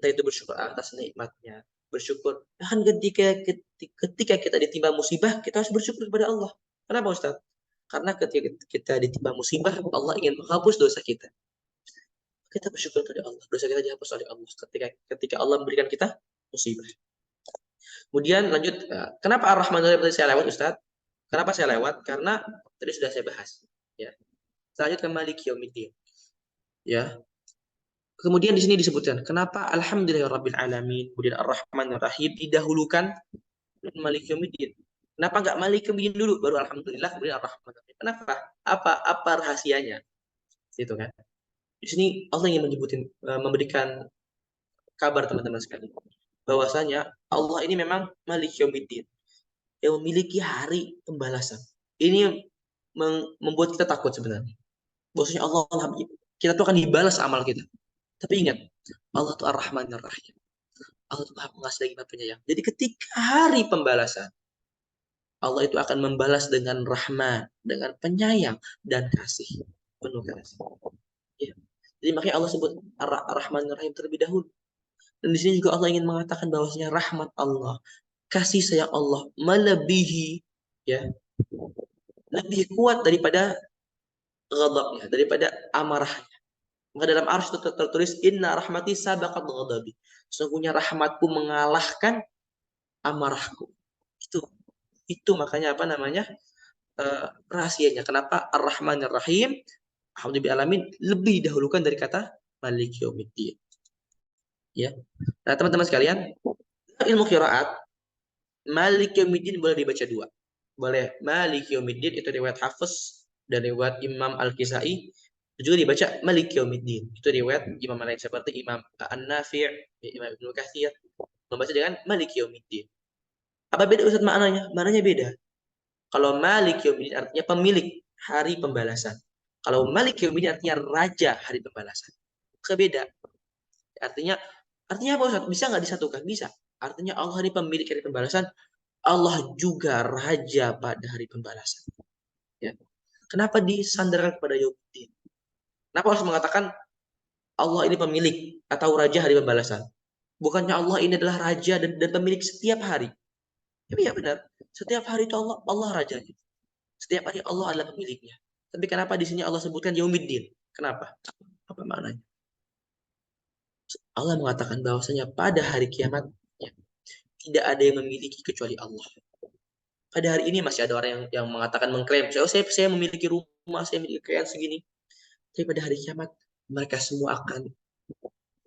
Entah itu bersyukur atas nikmatnya, bersyukur. Bahkan ketika kita ditimpa musibah, kita harus bersyukur kepada Allah. Kenapa, Ustaz? Karena ketika kita ditimpa musibah, Allah ingin menghapus dosa kita. Kita bersyukur kepada Allah. Dosa kita dihapus oleh Allah ketika Allah memberikan kita musibah. Kemudian lanjut, kenapa Ar-Rahman tadi saya lewat, Ustaz? Kenapa saya lewat? Karena tadi sudah saya bahas. Ya. Selanjutnya Maliki Yaumiddin. Ya. Kemudian di sini disebutkan kenapa Alhamdulillahirabbil alamin, kemudian Ar-Rahmanir Rahim didahulukan Maliki Yaumiddin. Kenapa enggak Maliki Yaumiddin dulu baru Alhamdulillah kemudian Ar-Rahmanir Rahim? Kenapa? Apa rahasianya? Itu kan. Di sini Allah ingin memberikan kabar teman-teman sekalian bahwasanya Allah ini memang Maliki Yaumiddin, yang memiliki hari pembalasan. Ini membuat kita takut sebenarnya. Bahwasanya Allah kita tuh akan dibalas amal kita. Tapi ingat, Allah itu Ar-Rahmanir Rahim. Allah itu Maha Pengasih lagi Maha Penyayang. Jadi ketika hari pembalasan, Allah itu akan membalas dengan rahmat, dengan penyayang dan kasih, penuh kasih. Ya. Jadi makanya Allah sebut Ar-Rahmanir Rahim terlebih dahulu. Dan di sini juga Allah ingin mengatakan bahwasanya rahmat Allah, kasih sayang Allah melebihi, ya, lebih kuat daripada ghadabnya, daripada amarahnya. Maka dalam Arsy tertulis inna rahmati sabaqat ghadabi. Sesungguhnya rahmatku mengalahkan amarahku. Itu makanya apa namanya? Rahasianya. Kenapa Ar-Rahmanir Rahim Alhamdulillah alamin lebih dahulukan dari kata Maliki Yaumiddin. Ya. Nah, teman-teman sekalian, ilmu qiraat Maliki Yaumiddin boleh dibaca dua. Boleh Maliki Yaumiddin itu riwayat Hafiz dan riwayat Imam Al-Kisai, juga dibaca Maliki Yaumiddin. Itu riwayat imam lain seperti Imam An-Nafi', Imam Ibnu Katsir membaca dengan Maliki Yaumiddin. Apa beda Ustaz maknanya? Maknanya beda. Kalau Maliki Yaumiddin artinya pemilik hari pembalasan. Kalau Maliki Yaumiddin artinya raja hari pembalasan. Beda. Artinya apa Ustaz? Bisa nggak disatukan? Bisa. Artinya Allah ini pemilik hari pembalasan. Allah juga raja pada hari pembalasan. Ya. Kenapa disandarkan kepada Yaumiddin? Kenapa harus mengatakan Allah ini pemilik atau raja hari pembalasan? Bukannya Allah ini adalah raja dan pemilik setiap hari? Ya benar. Setiap hari itu Allah rajanya. Setiap hari Allah adalah pemiliknya. Tapi kenapa di sini Allah sebutkan Yaumiddin? Kenapa? Apa maknanya? Allah mengatakan bahwasanya pada hari kiamat ya, tidak ada yang memiliki kecuali Allah. Pada hari ini masih ada orang yang mengatakan mengklaim, saya memiliki rumah, saya memiliki kekayaan segini. Tapi pada hari kiamat mereka semua akan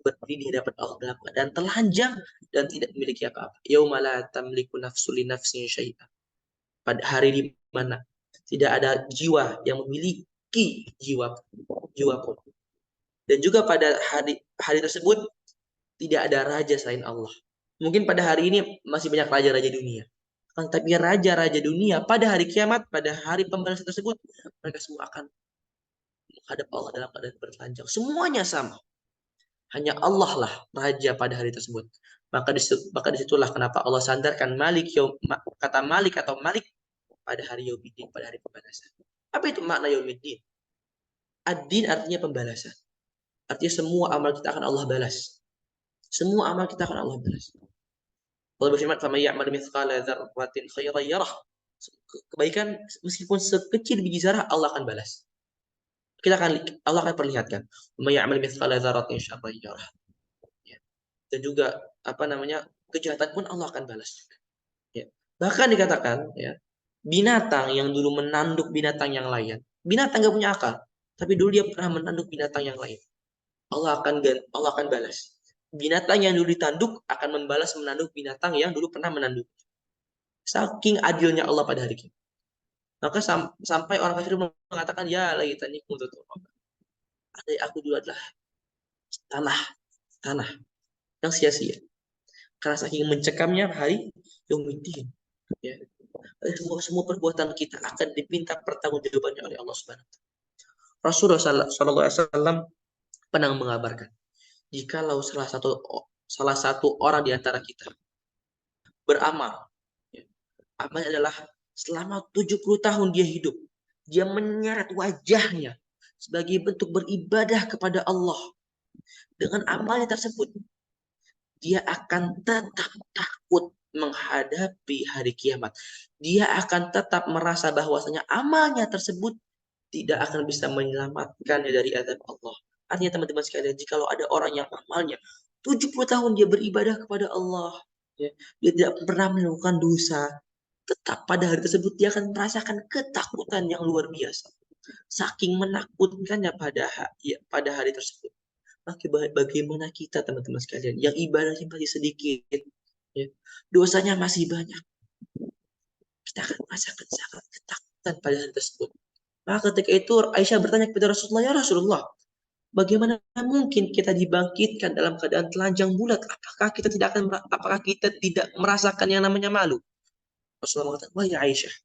berdiri di hadapan Allah dalam keadaan telanjang dan tidak memiliki apa-apa. Yauma la tamliku nafsun li nafsin syai'an. Pada hari di mana tidak ada jiwa yang memiliki jiwa pun. Dan juga pada hari tersebut tidak ada raja selain Allah. Mungkin pada hari ini masih banyak raja-raja dunia. Tapi raja-raja dunia pada hari kiamat, pada hari pembalasan tersebut, mereka semua akan menghadap Allah dalam keadaan bertelanjang. Semuanya sama. Hanya Allah lah raja pada hari tersebut. Maka disitulah kenapa Allah sandarkan kata Malik atau Malik pada hari Yaumiddin, pada hari pembalasan. Apa itu makna Yaumiddin? Ad-din artinya pembalasan. Artinya semua amal kita akan Allah balas. Semua amal kita akan Allah balas. Allah berfirman, "Faman ya'mal mithqala dzarratin khairan yarah." Kebaikan meskipun sekecil biji zarah Allah akan balas. Allah akan perlihatkan. "Faman ya'mal mithqala dzarratin syarran yarah." Ya. Dan juga kejahatan pun Allah akan balas. Ya. Bahkan dikatakan ya, binatang yang dulu menanduk binatang yang lain. Binatang nggak punya akal, tapi dulu dia pernah menanduk binatang yang lain. Allah akan balas. Binatang yang dulu ditanduk akan membalas menanduk binatang yang dulu pernah menanduk. Saking adilnya Allah pada hari kiamat. Maka sampai orang kafir mengatakan, ya laitani kuntu turaba. Andai aku dulu adalah tanah yang sia-sia. Karena saking mencekamnya hari Yaumiddin. Ya. Semua perbuatan kita akan diminta pertanggungjawabannya oleh Allah Subhanahu wa taala. Rasulullah sallallahu alaihi wasallam pernah mengabarkan, jikalau salah satu orang di antara kita beramal, ya, amalnya adalah selama 70 tahun dia hidup, dia menyeret wajahnya sebagai bentuk beribadah kepada Allah. Dengan amalnya tersebut, dia akan tetap takut menghadapi hari kiamat. Dia akan tetap merasa bahwasanya amalnya tersebut tidak akan bisa menyelamatkannya dari azab Allah. Artinya teman-teman sekalian, jikalau ada orang yang amalnya 70 tahun dia beribadah kepada Allah, ya, dia tidak pernah melakukan dosa, tetap pada hari tersebut dia akan merasakan ketakutan yang luar biasa. Saking menakutkannya pada hari tersebut. Maka bagaimana kita teman-teman sekalian yang ibadahnya masih sedikit, ya, dosanya masih banyak, kita akan merasakan sangat ketakutan pada hari tersebut. Maka ketika itu Aisyah bertanya kepada Rasulullah, ya Rasulullah, bagaimana mungkin kita dibangkitkan dalam keadaan telanjang bulat? Apakah kita tidak merasakan yang namanya malu? Rasulullah mengatakan, wah ya Aisyah,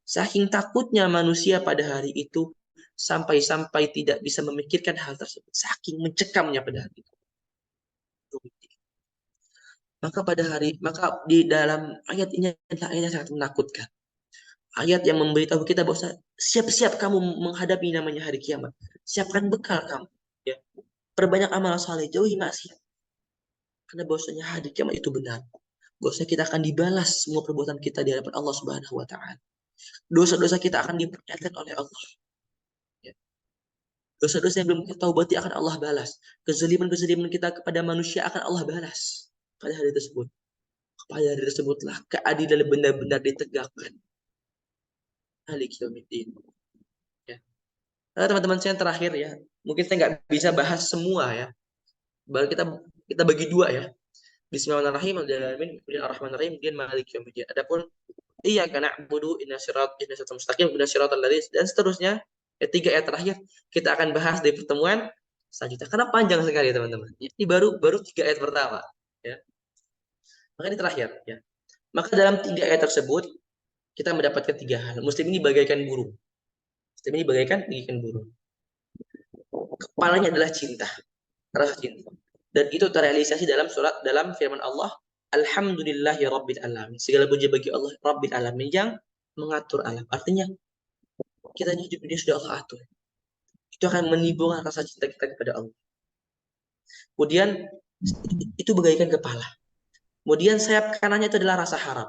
saking takutnya manusia pada hari itu sampai-sampai tidak bisa memikirkan hal tersebut. Saking mencekamnya pada hari itu. Maka di dalam ayat ini adalah ayat yang sangat menakutkan. Ayat yang memberitahu kita bahwa siap-siap kamu menghadapi namanya hari kiamat. Siapkan bekal kamu. Ya. Perbanyak amal saleh, jauhi maksiat. Karena bahwasanya hari kiamat itu benar. Bahwasanya kita akan dibalas semua perbuatan kita di hadapan Allah Subhanahu wa taala. Dosa-dosa kita akan diperlihatkan oleh Allah. Ya. Dosa-dosa yang belum kita taubati akan Allah balas. Kezaliman-kezaliman kita kepada manusia akan Allah balas pada hari tersebut. Pada hari tersebutlah keadilan benar-benar ditegakkan. Malik Yaumiddin. Ya. Nah, teman-teman saya yang terakhir ya, mungkin saya nggak bisa bahas semua ya. Baru kita bagi dua ya. Bismillahirrahmanirrahim, kemudian Ar-Rahmanirrahim, kemudian Malik Yaumiddin. Adapun iyyaka na'budu ihdinas siratal mustaqim ihdinas siratal ladzina dan seterusnya. Tiga ayat terakhir kita akan bahas di pertemuan selanjutnya. Karena panjang sekali teman-teman. Ini baru 3 ayat pertama ya. Maka ini terakhir ya. Maka dalam 3 ayat tersebut kita mendapatkan 3 hal. Muslim ini bagaikan burung. Muslim ini bagaikan burung. Kepalanya adalah cinta, rasa cinta. Dan itu terrealisasi dalam firman Allah, Alhamdulillahi Rabbil Alamin. Segala puji bagi Allah Rabbil Alamin yang mengatur alam. Artinya kita hidup ini sudah Allah atur. Itu akan menimbulkan rasa cinta kita kepada Allah. Kemudian itu bagaikan kepala. Kemudian sayap kanannya itu adalah rasa harap.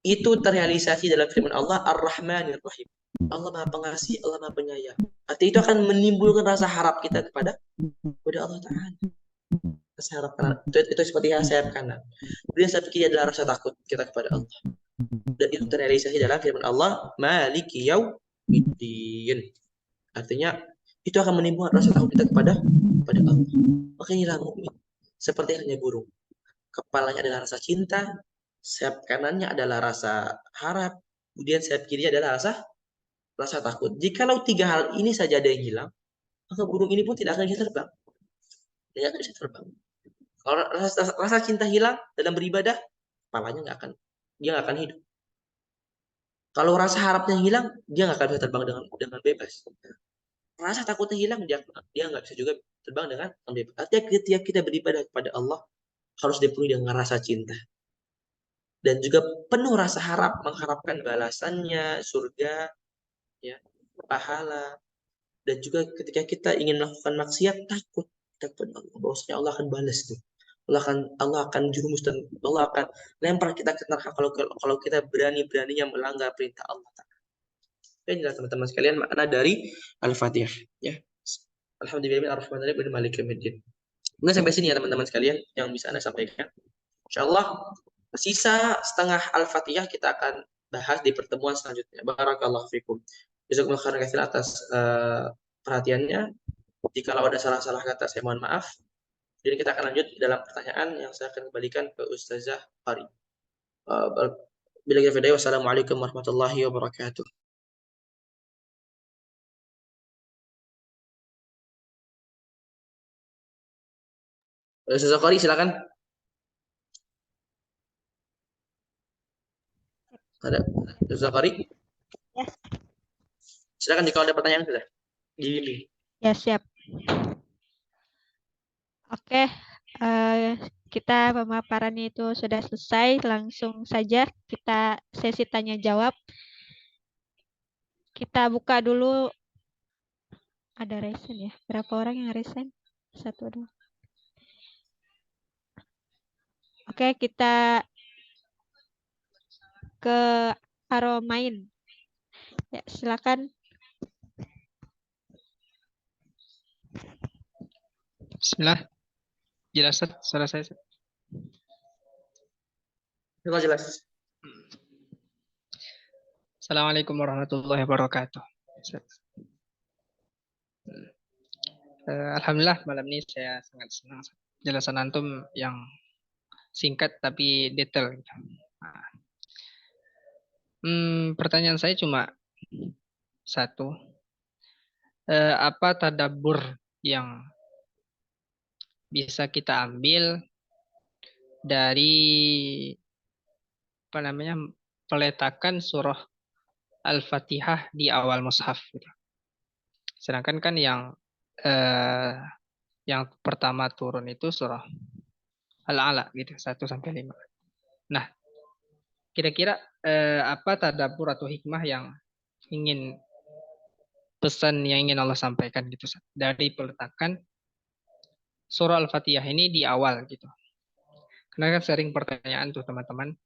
Itu terrealisasi dalam firman Allah Ar-Rahmanir Rahim. Allah Maha Pengasih, Allah Maha Penyayang. Artinya itu akan menimbulkan rasa harap kita kepada Allah Ta'ala. Rasa harap kanan. Itu seperti sayap kanan. Kemudian sayap kiri adalah rasa takut kita kepada Allah. Dan itu terrealisasi dalam firman Allah Maliki Yaumiddin. Artinya itu akan menimbulkan rasa takut kita kepada Allah. Maka inilah mukmin. Seperti hanya burung. Kepalanya adalah rasa cinta, sayap kanannya adalah rasa harap, kemudian sayap kirinya adalah rasa takut. Jikalau tiga hal ini saja ada yang hilang, maka burung ini pun tidak akan bisa terbang. Dia akan bisa terbang. Kalau rasa cinta hilang dalam beribadah, kepalanya dia nggak akan hidup. Kalau rasa harapnya hilang, dia nggak akan bisa terbang dengan bebas. Rasa takutnya hilang, dia nggak bisa juga terbang dengan bebas. Artinya ketika kita beribadah kepada Allah, harus dipenuhi dengan rasa cinta. Dan juga penuh rasa harap, mengharapkan balasannya, surga, ya, pahala. Dan juga ketika kita ingin melakukan maksiat, takut kepada Allah, bahwasanya Allah akan balas tuh. Allah akan jurumus dan Allah akan lempar kita ke neraka kalau kita berani-beraninya melanggar perintah Allah. Inilah teman-teman sekalian makna dari Al-Fatihah, ya. Alhamdulillah ar-Rahmanir-Rahim Maliki Yaumiddin. Mungkin sampai sini ya teman-teman sekalian yang bisa Anda sampaikan. Insyaallah sisa setengah Al-Fatihah kita akan bahas di pertemuan selanjutnya. Barakallahu fikum. Jazakumullahu khairan katsiran atas perhatiannya. Jika ada salah-salah kata saya mohon maaf. Jadi kita akan lanjut dalam pertanyaan yang saya akan kembalikan ke Ustazah Fari. Bila kita video, wassalamualaikum warahmatullahi wabarakatuh. Ustazah Fari silakan. Ada Ustazah Fari? Ya. Silakan jika ada pertanyaan sudah. Gini. Ya, siap. Oke, kita pemaparannya itu sudah selesai. Langsung saja kita sesi tanya jawab. Kita buka dulu. Ada resen ya? Berapa orang yang resen? 1, 2. Oke, kita ke Aromain. Ya, silakan. Bismillah. Jelas, suara saya. Jelas. Assalamualaikum warahmatullahi wabarakatuh. Alhamdulillah malam ini saya sangat senang jelasan antum yang singkat tapi detail. Pertanyaan saya cuma satu. Apa tadabbur yang bisa kita ambil dari peletakan surah Al-Fatihah di awal mushaf gitu. Sedangkan kan yang pertama turun itu surah Al-Alaq gitu 1-5. Nah, kira-kira apa tadabbur atau hikmah yang pesan yang ingin Allah sampaikan gitu dari peletakan surah Al-Fatihah ini di awal gitu. Karena kan sering pertanyaan tuh teman-teman.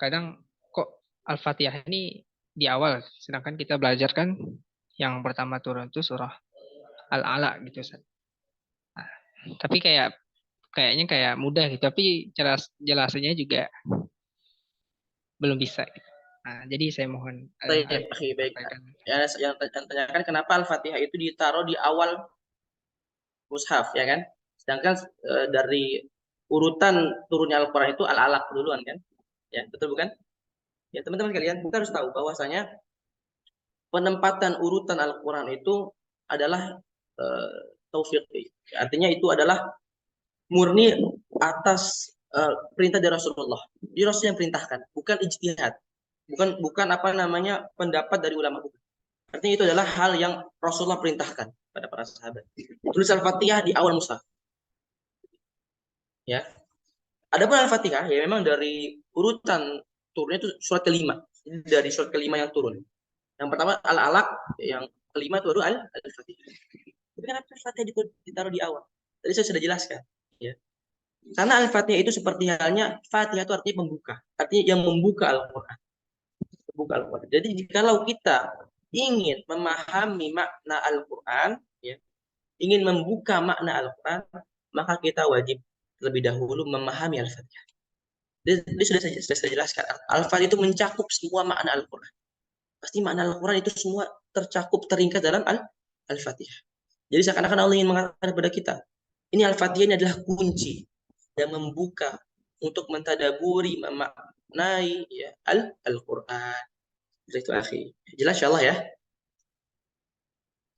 Kadang kok Al-Fatihah ini di awal, sedangkan kita belajar kan yang pertama turun itu surah Al-Alaq gitu. Nah, tapi kayaknya kayak mudah gitu, tapi jelasannya juga belum bisa gitu. Nah, jadi saya mohon baik. Yang tanyakan kenapa Al-Fatihah itu ditaruh di awal mushaf ya kan? Sedangkan dari urutan turunnya Al-Qur'an itu Al-Alaq duluan kan? Ya, betul bukan? Ya, teman-teman kalian, kita harus tahu bahwasanya penempatan urutan Al-Qur'an itu adalah taufiq. Artinya itu adalah murni atas perintah dari Rasulullah. Dia Rasul yang perintahkan, bukan ijtihad. Bukan pendapat dari ulama. Artinya itu adalah hal yang Rasulullah perintahkan pada para sahabat. Tulis Al-Fatihah di awal mushaf. Ya. Adapun Al-Fatihah ya memang dari urutan turunnya itu surat kelima. Jadi dari surat kelima yang turun. Yang pertama Al-Alaq, yang kelima itu baru Al-Fatihah. Tapi kenapa Al-Fatihah ditaruh di awal? Tadi saya sudah jelaskan. Ya. Karena Al-Fatihah itu seperti halnya Fatihah itu artinya pembuka, artinya yang membuka Al-Qur'an. Membuka Al-Qur'an. Jadi jikalau kita ingin memahami makna Al-Qur'an, ya, ingin membuka makna Al-Qur'an, maka kita wajib terlebih dahulu memahami Al-Fatihah. Jadi sudah saya jelaskan. Al-Fatihah itu mencakup semua makna Al-Qur'an. Pasti makna Al-Qur'an itu semua tercakup teringkas dalam Al-Fatihah. Jadi seakan-akan Allah ingin mengatakan kepada kita, ini Al-Fatihah ini adalah kunci yang membuka untuk mentadaburi, memaknai ya Al-Qur'an. Itu akhi. Jelas insyaallah ya.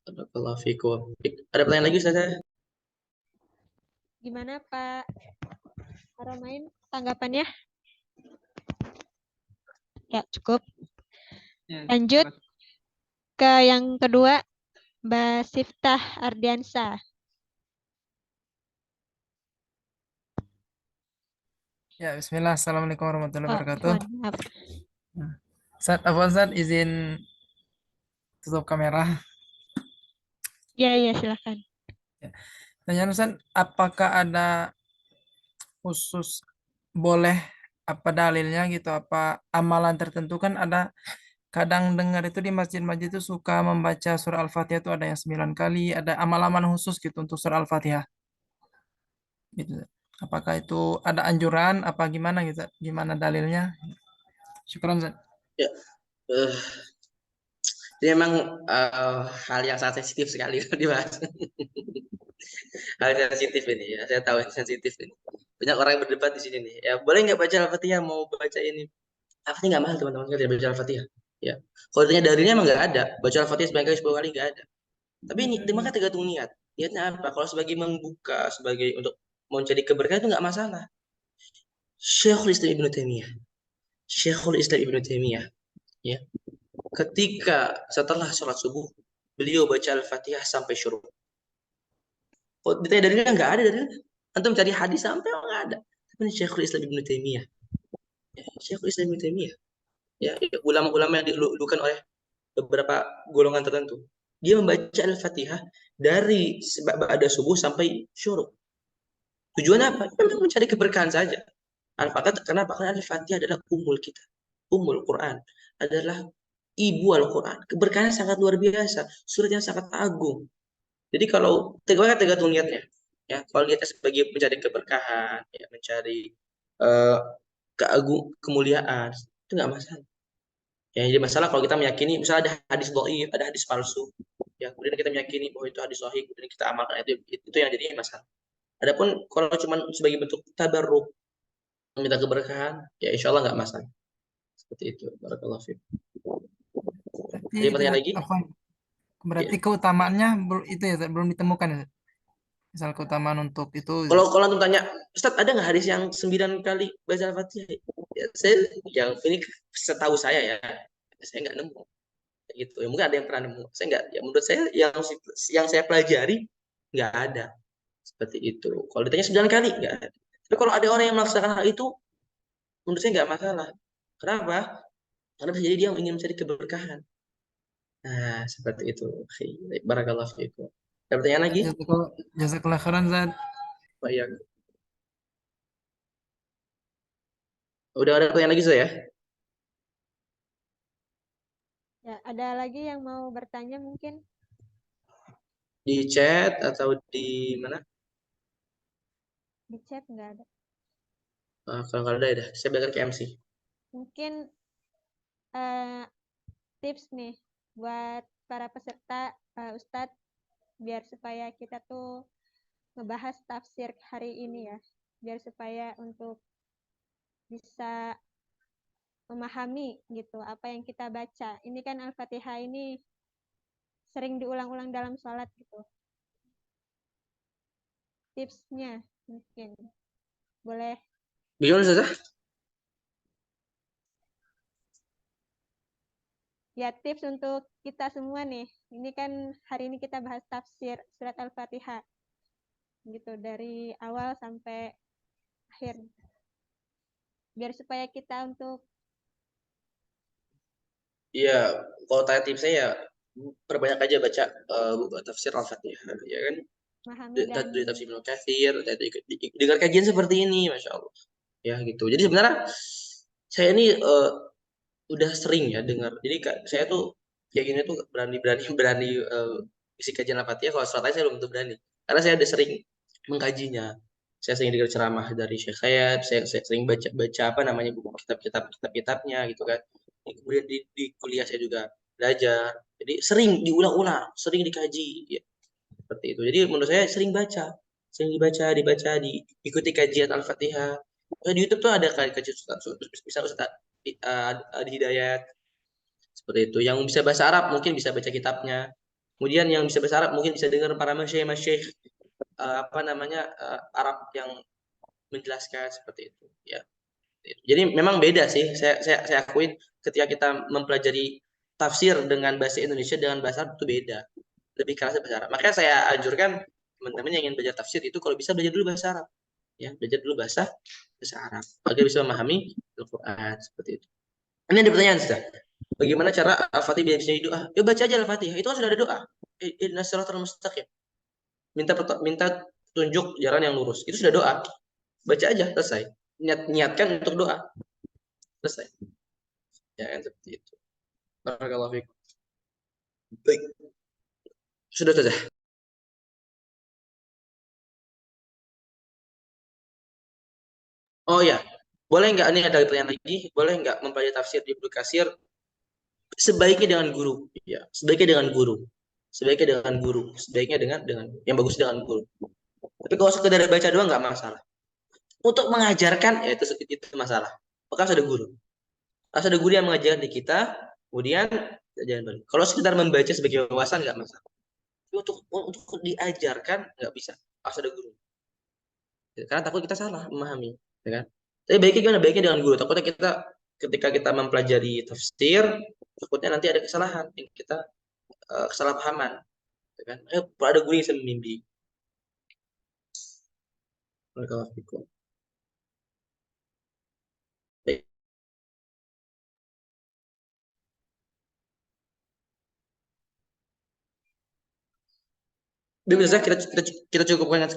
Barakallahu fikum. Ada pertanyaan lagi Ustaz? Gimana Pak Haramain tanggapannya? Ya, cukup. Ya, Lanjut ke yang kedua, Mbak Siftah Ardiansa. Ya, bismillah. Assalamualaikum warahmatullahi Oh, wabarakatuh. mohon maaf. Ustaz izin tutup kamera. Ya, ya, silakan. Tanya Ustaz, apakah ada khusus boleh apa dalilnya gitu, apa amalan tertentu kan ada kadang dengar itu di masjid-masjid itu suka membaca surah Al-Fatihah itu ada yang 9 kali, ada amal-amal khusus gitu untuk surah Al-Fatihah. Gitu. Apakah itu ada anjuran apa gimana gitu? Gimana dalilnya? Syukran Ustaz. Ya. Ini memang hal yang sangat sensitif sekali dibahas. Hal yang sensitif ini ya, saya tahu ini sensitif ini. Banyak orang yang berdebat di sini nih. Ya, boleh nggak baca Al-Fatihah? Mau baca ini? Al-Fatihah nggak mahal teman-teman, nggak baca Al-Fatihah. Ya, kalau ditanya dalilnya emang nggak ada. Baca Al-Fatihah sebanyak kali 10 kali nggak ada. Tapi ini maka tergantung niat. Niatnya apa? Kalau sebagai membuka, sebagai untuk mau mencari keberkahan itu nggak masalah. Syekhul Islam Ibnu Taimiyah, Syekhul Islam Ibnu Taimiyah, ya, ketika setelah sholat subuh beliau baca Al-Fatihah sampai syuruk. Kalau ditanya dalilnya nggak ada dalilnya. Antum cari hadis sampai nggak ada. Tapi ini Syekhul Islam Ibnu Taimiyah, ya, Syekhul Islam Ibnu Taimiyah, ya, ulama-ulama yang dilulukan oleh beberapa golongan tertentu. Dia membaca Al-Fatihah dari ada subuh sampai syuruk. Tujuan apa? Memang mencari keberkahan saja. Al-Fatihah kenapa? Karena Al-Fatihah adalah kita. Ummul Quran adalah ibu Al-Quran. Keberkahannya sangat luar biasa. Surat yang sangat agung. Jadi kalau tergantung niatnya. Ya, kalau niatnya sebagai mencari keberkahan, ya, mencari kemuliaan, itu nggak masalah. Ya, jadi masalah kalau kita meyakini, misalnya ada hadis dhaif, ada hadis palsu, ya, kemudian kita meyakini bahwa itu hadis sahih, kemudian kita amalkan itu yang jadi masalah. Adapun kalau cuma sebagai bentuk tabarruk, meminta keberkahan, ya insya Allah nggak masalah. Seperti itu. Barakallahu fiik. Ada pertanyaan lagi? Berarti keutamaannya itu ya belum ditemukan ya. Misal keutamaan untuk itu. Kalau antum tanya, Ustaz ada nggak hadis yang 9 kali baca Al-Fatihah? Ya, yang ini setahu saya ya, saya nggak nemu. Gitu. Ya, mungkin ada yang pernah nemu. Saya nggak. Ya menurut saya yang saya pelajari nggak ada seperti itu. Kalau ditanya 9 kali nggak ada. Tapi kalau ada orang yang melaksanakan hal itu, menurut saya nggak masalah. Kenapa? Karena bisa jadi dia ingin mencari keberkahan. Nah, seperti itu. Barakallahu fiikum. Ada pertanyaan lagi? Jazakallah khairan Zat. Baik. Udah ada pertanyaan lagi saya? Ya, ada lagi yang mau bertanya mungkin? Di chat atau di mana? Di chat nggak ada. Kalau nggak ada ya, saya berikan ke MC. Mungkin tips nih buat para peserta Ustadz biar supaya kita tuh ngebahas tafsir hari ini ya, biar supaya untuk bisa memahami gitu apa yang kita baca. Ini kan Al-Fatihah ini sering diulang-ulang dalam sholat gitu. Tipsnya mungkin boleh. Bagaimana Ustazah? Ya, tips untuk kita semua nih. Ini kan hari ini kita bahas tafsir surat Al-Fatihah. Gitu, dari awal sampai akhir. Biar supaya kita untuk Iya, kalau tanya tips saya perbanyak aja baca tafsir Al-Fatihah, ya kan? memahami dan Dari tafsir Ibnu Katsir, dengar kajian seperti ini, masya Allah, ya gitu. Jadi sebenarnya saya ini udah sering ya dengar. Jadi saya tuh kayak gini tuh berani isi kajian Al-Fatihah. Kalau surat saya belum tentu berani, karena saya udah sering mengkajinya. Saya sering dengar ceramah dari Syekh saya sering baca apa namanya buku kitabnya gitu kan. Kemudian di kuliah saya juga belajar. Jadi sering diulang-ulang, sering dikaji, ya, seperti itu. Jadi menurut saya sering dibaca, diikuti kajian Al-Fatihah. Di YouTube tuh ada kajian bisa Ustaz di Hidayat seperti itu. Yang bisa bahasa Arab mungkin bisa baca kitabnya. Kemudian yang bisa bahasa Arab mungkin bisa dengar para masyayikh apa namanya Arab yang menjelaskan seperti itu, ya. Jadi memang beda sih. Saya akuin ketika kita mempelajari tafsir dengan bahasa Indonesia dengan bahasa Arab itu beda. Lebih keras bahasa Arab. Makanya saya anjurkan teman-teman yang ingin belajar tafsir itu kalau bisa belajar dulu bahasa Arab. Ya, belajar dulu bahasa Arab agar bisa memahami Al-Qur'an seperti itu. Ini ada pertanyaan, Ustaz. Bagaimana cara Al-Fatihah bisa jadi doa? Ya baca aja Al-Fatihah. Itu kan sudah ada doa. Ihdinas siratal mustaqim. Minta tunjuk jalan yang lurus. Itu sudah doa. Baca aja, selesai. Niatkan untuk doa. Selesai. Ya kan seperti itu. Barakallahu fiikum. Baik. Sudah saja. Oh ya, boleh nggak, ini ada pertanyaan lagi, boleh nggak mempelajari tafsir di Ibnu Katsir sebaiknya dengan guru, ya, sebaiknya dengan guru, sebaiknya dengan yang bagus dengan guru. Tapi kalau sekedar baca doang nggak masalah. Untuk mengajarkan, ya itu masalah. Maka harus ada guru. Harus ada guru yang mengajarkan di kita, kemudian jangan balik. Kalau sekedar membaca sebagai wawasan nggak masalah. Tapi untuk diajarkan nggak bisa, harus ada guru. Karena takut kita salah memahami, ya kan? Tapi baiknya gimana? Baiknya dengan guru. Takutnya kita ketika kita mempelajari tafsir, takutnya nanti ada kesalahan yang kita kesalahpahaman, ya kan? Ada guru yang bisa membimbing. Baik. Bisa kita cukupkan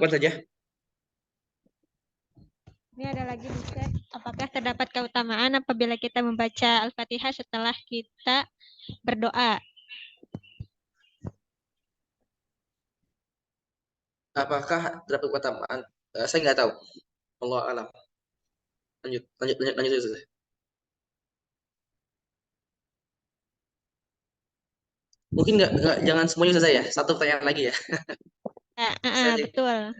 saja. ini ada lagi Ustaz. Apakah terdapat keutamaan apabila kita membaca Al-Fatihah setelah kita berdoa? Apakah terdapat keutamaan? Saya nggak tahu. Allah alam. Lanjut saja. Mungkin jangan semuanya saja ya. Satu pertanyaan lagi ya. Betul.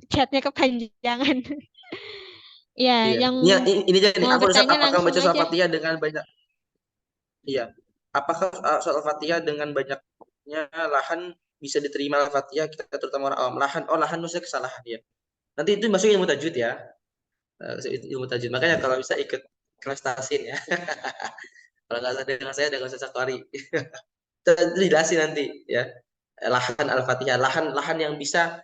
Chatnya kepanjangan. Ya, Iya. yang Ini jadi mau apa Ustaz, bertanya apakah langsung baca surah aja. Fatihah dengan banyak? Iya. Apakah surah Fatihah dengan banyaknya lahan bisa diterima Al-Fatihah kita terutama orang awam? Lahan maksudnya kesalahan ya. Nanti itu masuk ilmu tajwid ya. Ilmu tajwid. Makanya kalau bisa ikut kelas tahsin ya. Kalau nggak ada dengan saya dengan Ustaz Qari. Itu dijelasin nanti ya. Lahan Al-Fatihah, lahan yang bisa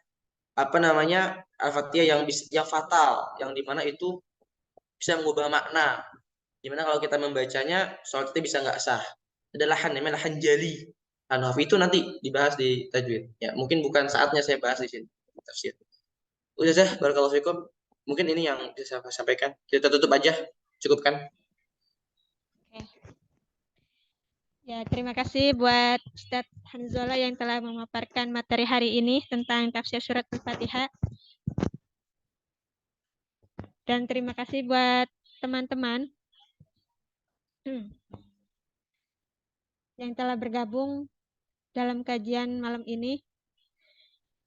apa namanya Al-Fatihah yang fatal, yang dimana itu bisa mengubah makna. Dimana kalau kita membacanya sholat kita bisa nggak sah. Ada lahan namanya lahan jali. Lahan itu nanti dibahas di tajwid. Ya mungkin bukan saatnya saya bahas di sini tafsir. Udah saya barakallahu fikum. Mungkin ini yang bisa saya sampaikan. Kita tutup aja, cukupkan. Ya, terima kasih buat Ustadz Hanzola yang telah memaparkan materi hari ini tentang tafsir surat Al-Fatihah. Dan terima kasih buat teman-teman yang telah bergabung dalam kajian malam ini.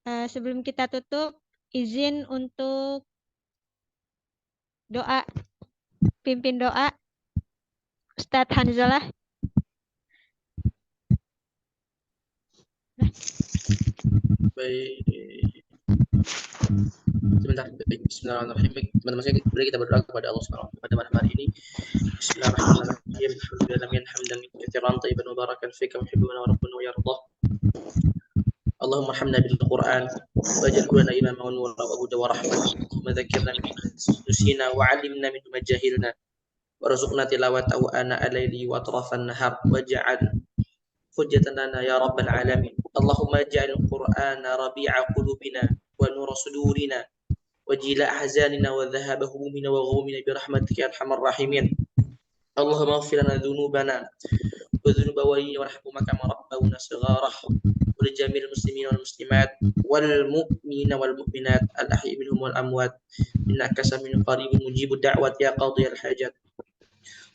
Sebelum kita tutup, izin untuk doa, pimpin doa Ustadz Hanzola. Baik. Sebentar. Bismillahirrahmanirrahim. Teman-teman, mari kita berdoa kepada Allah Subhanahu wa taala pada malam hari ini. Bismillahirrahmanirrahim. Alhamdulillah hamdan katsiran thayyiban mubarakan fika yuhibbuna wa rabbuna wa yardah. اللهم ارحمنا بالقرآن واجعله لنا إماما ونورا وهدى ورحمة. اللهم ذكرنا منه ما نسينا وعلمنا منه ما جهلنا وارزقنا تلاوته آناء الليل وأطراف النهار واجعل حجة لنا يا رب العالمين. اللهم اجعل القرآن ربيع قلوبنا ونور صدورنا وجلاء أحزاننا وذهاب همومنا وغمومنا برحمتك يا أرحم الراحمين. اللهم اغفر لنا ذنوبنا وذنوب والدينا وارحمهما كما ربونا صغارا ولجميع المسلمين والمسلمات والمؤمنين والمؤمنات الأحياء منهم والأموات إنك سميع قريب مجيب الدعوات يا قاضي الحاجات.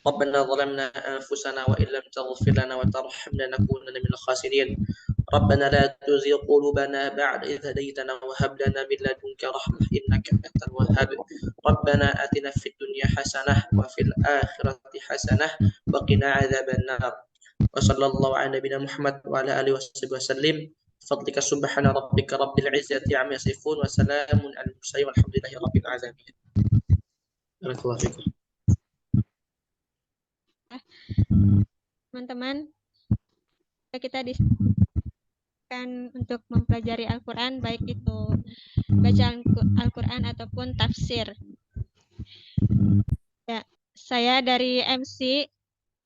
ربنا ظلمنا أنفسنا وإن لم تغفر لنا وترحمنا لنكونن من الخاسرين. ربنا لا تزغ قلوبنا بعد إذ هديتنا وهب لنا من لدنك رحمة إنك أنت الوهاب. ربنا آتنا في الدنيا حسنة وفي الآخرة حسنة وقنا عذاب النار. وصلى الله على نبينا محمد وعلى آله وصحبه وسلم. بفضلك سبحان ربك رب العزة عما يصفون وسلام على المرسلين والحمد لله رب العالمين. بارك الله فيكم. Teman-teman, kita disediakan untuk mempelajari Al-Quran, baik itu bacaan Al-Quran ataupun tafsir. Ya, saya dari MC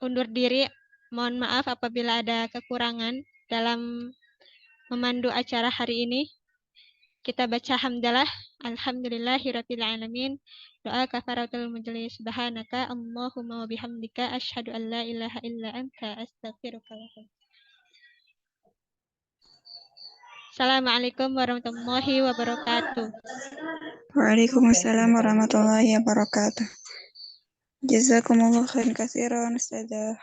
undur diri. Mohon maaf apabila ada kekurangan dalam memandu acara hari ini. Kita baca hamdalah, alhamdulillahirabbil alamin. Doa kafaratul majlis. Subhanaka Allahumma wa bihamdika asyhadu an la ilaha illa anta astaghfiruka wa atubu. Assalamualaikum warahmatullahi wabarakatuh. Waalaikumsalam warahmatullahi wabarakatuh. Jazakumullah khairan katsiran Ustazah.